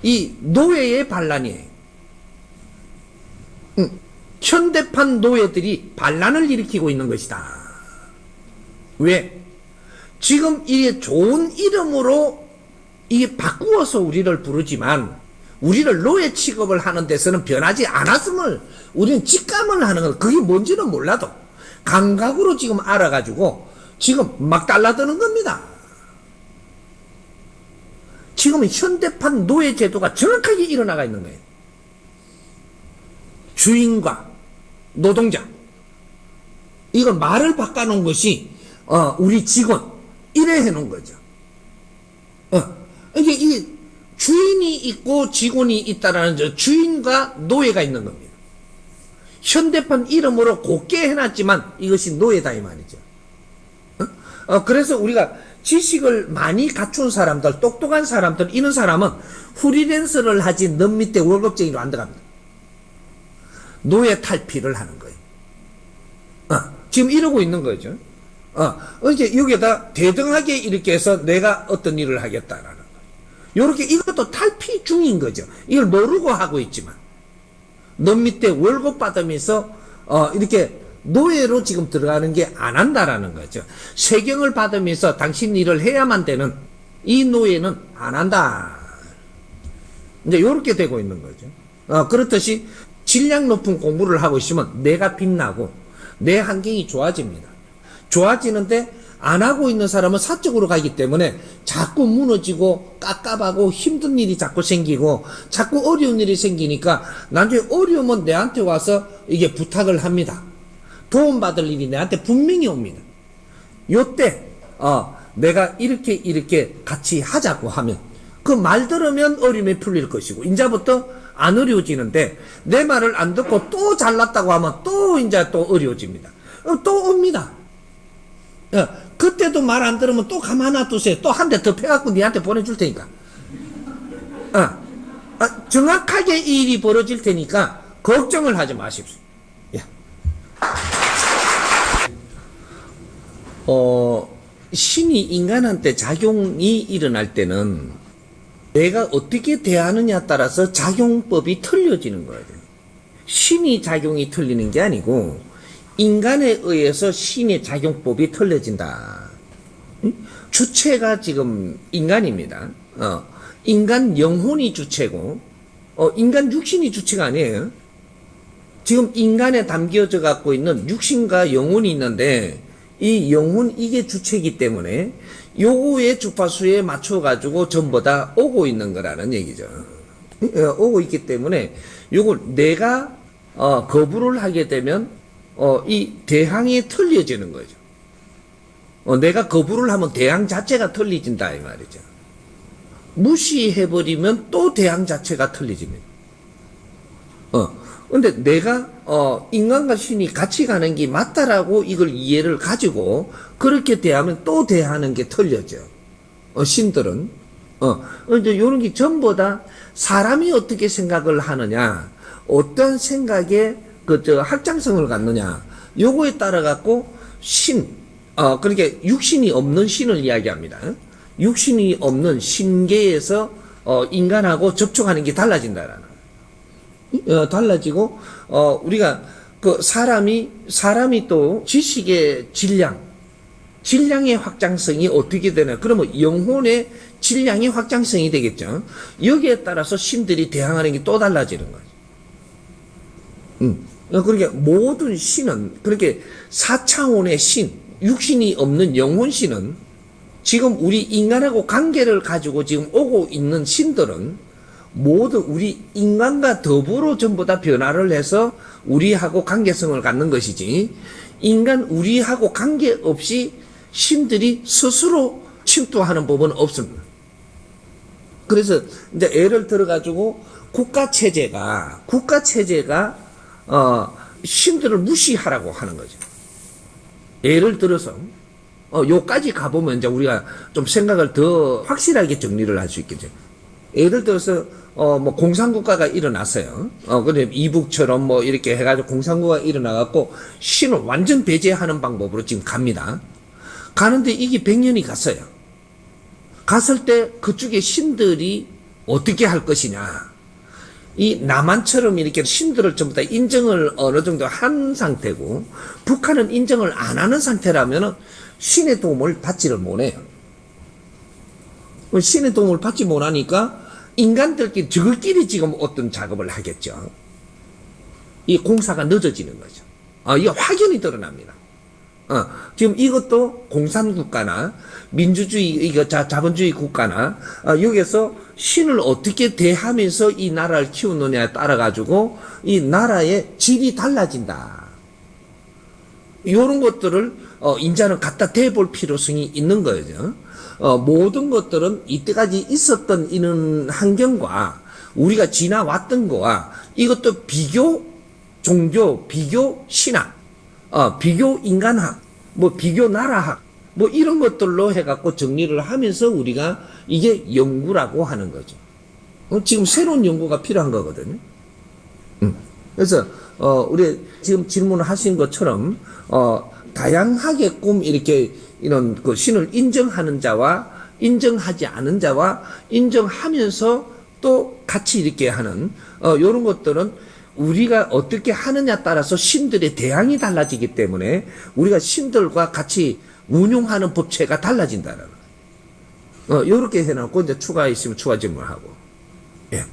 이 노예의 반란이에요. 현대판 노예들이 반란을 일으키고 있는 것이다. 왜? 지금 이게 좋은 이름으로 이게 바꾸어서 우리를 부르지만, 우리를 노예 취급을 하는 데서는 변하지 않았음을 우리는 직감을 하는 거, 그게 뭔지는 몰라도 감각으로 지금 알아가지고 지금 막 달라드는 겁니다. 지금은 현대판 노예 제도가 정확하게 일어나가 있는 거예요. 주인과 노동자, 이건 말을 바꿔놓은 것이 우리 직원 이래 해놓은 거죠. 이게 이 주인이 있고 직원이 있다라는 저 주인과 노예가 있는 겁니다. 현대판 이름으로 곱게 해놨지만 이것이 노예다 이 말이죠. 그래서 우리가 지식을 많이 갖춘 사람들, 똑똑한 사람들, 이런 사람은 프리랜서를 하지 넌 밑에 월급쟁이로 안 들어갑니다. 노예 탈피를 하는 거예요. 지금 이러고 있는 거죠. 이제 여기에다 대등하게 이렇게 해서 내가 어떤 일을 하겠다라는 거예요. 요렇게 이것도 탈피 중인 거죠. 이걸 모르고 하고 있지만. 넌 밑에 월급 받으면서, 이렇게 노예로 지금 들어가는 게 안 한다라는 거죠. 세경을 받으면서 당신 일을 해야만 되는 이 노예는 안 한다. 이제 요렇게 되고 있는 거죠. 그렇듯이 질량 높은 공부를 하고 있으면 내가 빛나고 내 환경이 좋아집니다. 좋아지는데 안 하고 있는 사람은 사적으로 가기 때문에 자꾸 무너지고 깝깝하고 힘든 일이 자꾸 생기고 자꾸 어려운 일이 생기니까 나중에 어려우면 내한테 와서 이게 부탁을 합니다. 도움받을 일이 내한테 분명히 옵니다. 요때 내가 이렇게 같이 하자고 하면 그 말 들으면 어려움이 풀릴 것이고 이제부터 안 어려워지는데 내 말을 안 듣고 또 잘났다고 하면 또 이제 또 어려워집니다. 또 옵니다. 그때도 말 안 들으면 또 가만 놔두세요. 또 한 대 더 패갖고 니한테 보내줄 테니까. 정확하게 이 일이 벌어질 테니까 걱정을 하지 마십시오. 신이 인간한테 작용이 일어날 때는 내가 어떻게 대하느냐에 따라서 작용법이 틀려지는 거예요. 신이 작용이 틀리는 게 아니고 인간에 의해서 신의 작용법이 틀려진다. 주체가 지금 인간입니다. 인간 영혼이 주체고 인간 육신이 주체가 아니에요. 지금 인간에 담겨져 갖고 있는 육신과 영혼이 있는데 이 영혼 이게 주체이기 때문에 요거의 주파수에 맞춰 가지고 전부 다 오고 있는 거라는 얘기죠. 오고 있기 때문에 요걸 내가 거부를 하게 되면 이 대항이 틀려지는 거죠. 내가 거부를 하면 대항 자체가 틀려진다 이 말이죠. 무시해버리면 또 대항 자체가 틀려집니다. 근데 내가 인간과 신이 같이 가는 게 맞다라고 이걸 이해를 가지고 그렇게 대하면 또 대하는 게 틀려져. 신들은 이제 요런 게 전부 다 사람이 어떻게 생각을 하느냐, 어떤 생각에 확장성을 갖느냐, 요거에 따라 갖고 그러니까 육신이 없는 신을 이야기합니다. 육신이 없는 신계에서 인간하고 접촉하는 게 달라진다라는. 달라지고 우리가 그 사람이 또 지식의 질량의 확장성이 어떻게 되나? 그러면 영혼의 질량의 확장성이 되겠죠. 여기에 따라서 신들이 대항하는 게 또 달라지는 거죠. 그러니까 모든 신은 그렇게 4차원의 신, 육신이 없는 영혼 신은 지금 우리 인간하고 관계를 가지고 지금 오고 있는 신들은 모두 우리 인간과 더불어 전부 다 변화를 해서 우리하고 관계성을 갖는 것이지 인간 우리하고 관계없이 신들이 스스로 침투하는 법은 없습니다. 그래서 이제 예를 들어 가지고 국가체제가 신들을 무시하라고 하는 거죠. 예를 들어서 요까지 가보면 이제 우리가 좀 생각을 더 확실하게 정리를 할 수 있겠죠. 예를 들어서 뭐 공산국가가 일어났어요. 근데 이북처럼 뭐 이렇게 해가지고 공산국가가 일어나갖고 신을 완전 배제하는 방법으로 지금 갑니다. 가는데 이게 100년이 갔어요. 갔을 때 그쪽에 신들이 어떻게 할 것이냐. 이 남한처럼 이렇게 신들을 전부 다 인정을 어느 정도 한 상태고 북한은 인정을 안 하는 상태라면은 신의 도움을 받지를 못해요. 신의 도움을 받지 못하니까 인간들끼리 저들끼리 지금 어떤 작업을 하겠죠. 이 공사가 늦어지는 거죠. 이게 확연히 드러납니다. 지금 이것도 공산국가나 민주주의, 자본주의 국가나 여기서 신을 어떻게 대하면서 이 나라를 키우느냐에 따라 가지고 이 나라의 질이 달라진다. 이런 것들을 이제는 갖다 대볼 필요성이 있는 거죠. 모든 것들은 이때까지 있었던 이런 환경과 우리가 지나왔던 거와 이것도 비교 종교, 비교 신학, 비교 인간학, 뭐 비교 나라학, 뭐 이런 것들로 해갖고 정리를 하면서 우리가 이게 연구라고 하는 거죠. 지금 새로운 연구가 필요한 거거든요. 그래서 우리 지금 질문하신 것처럼 다양하게 이렇게 이런 그 신을 인정하는 자와 인정하지 않은 자와 인정하면서 또 같이 이렇게 하는 이런 것들은 우리가 어떻게 하느냐 따라서 신들의 대항이 달라지기 때문에 우리가 신들과 같이 운용하는 법체가 달라진다는 거예요. 이렇게 해놓고 이제 추가 있으면 추가 질문하고. 예.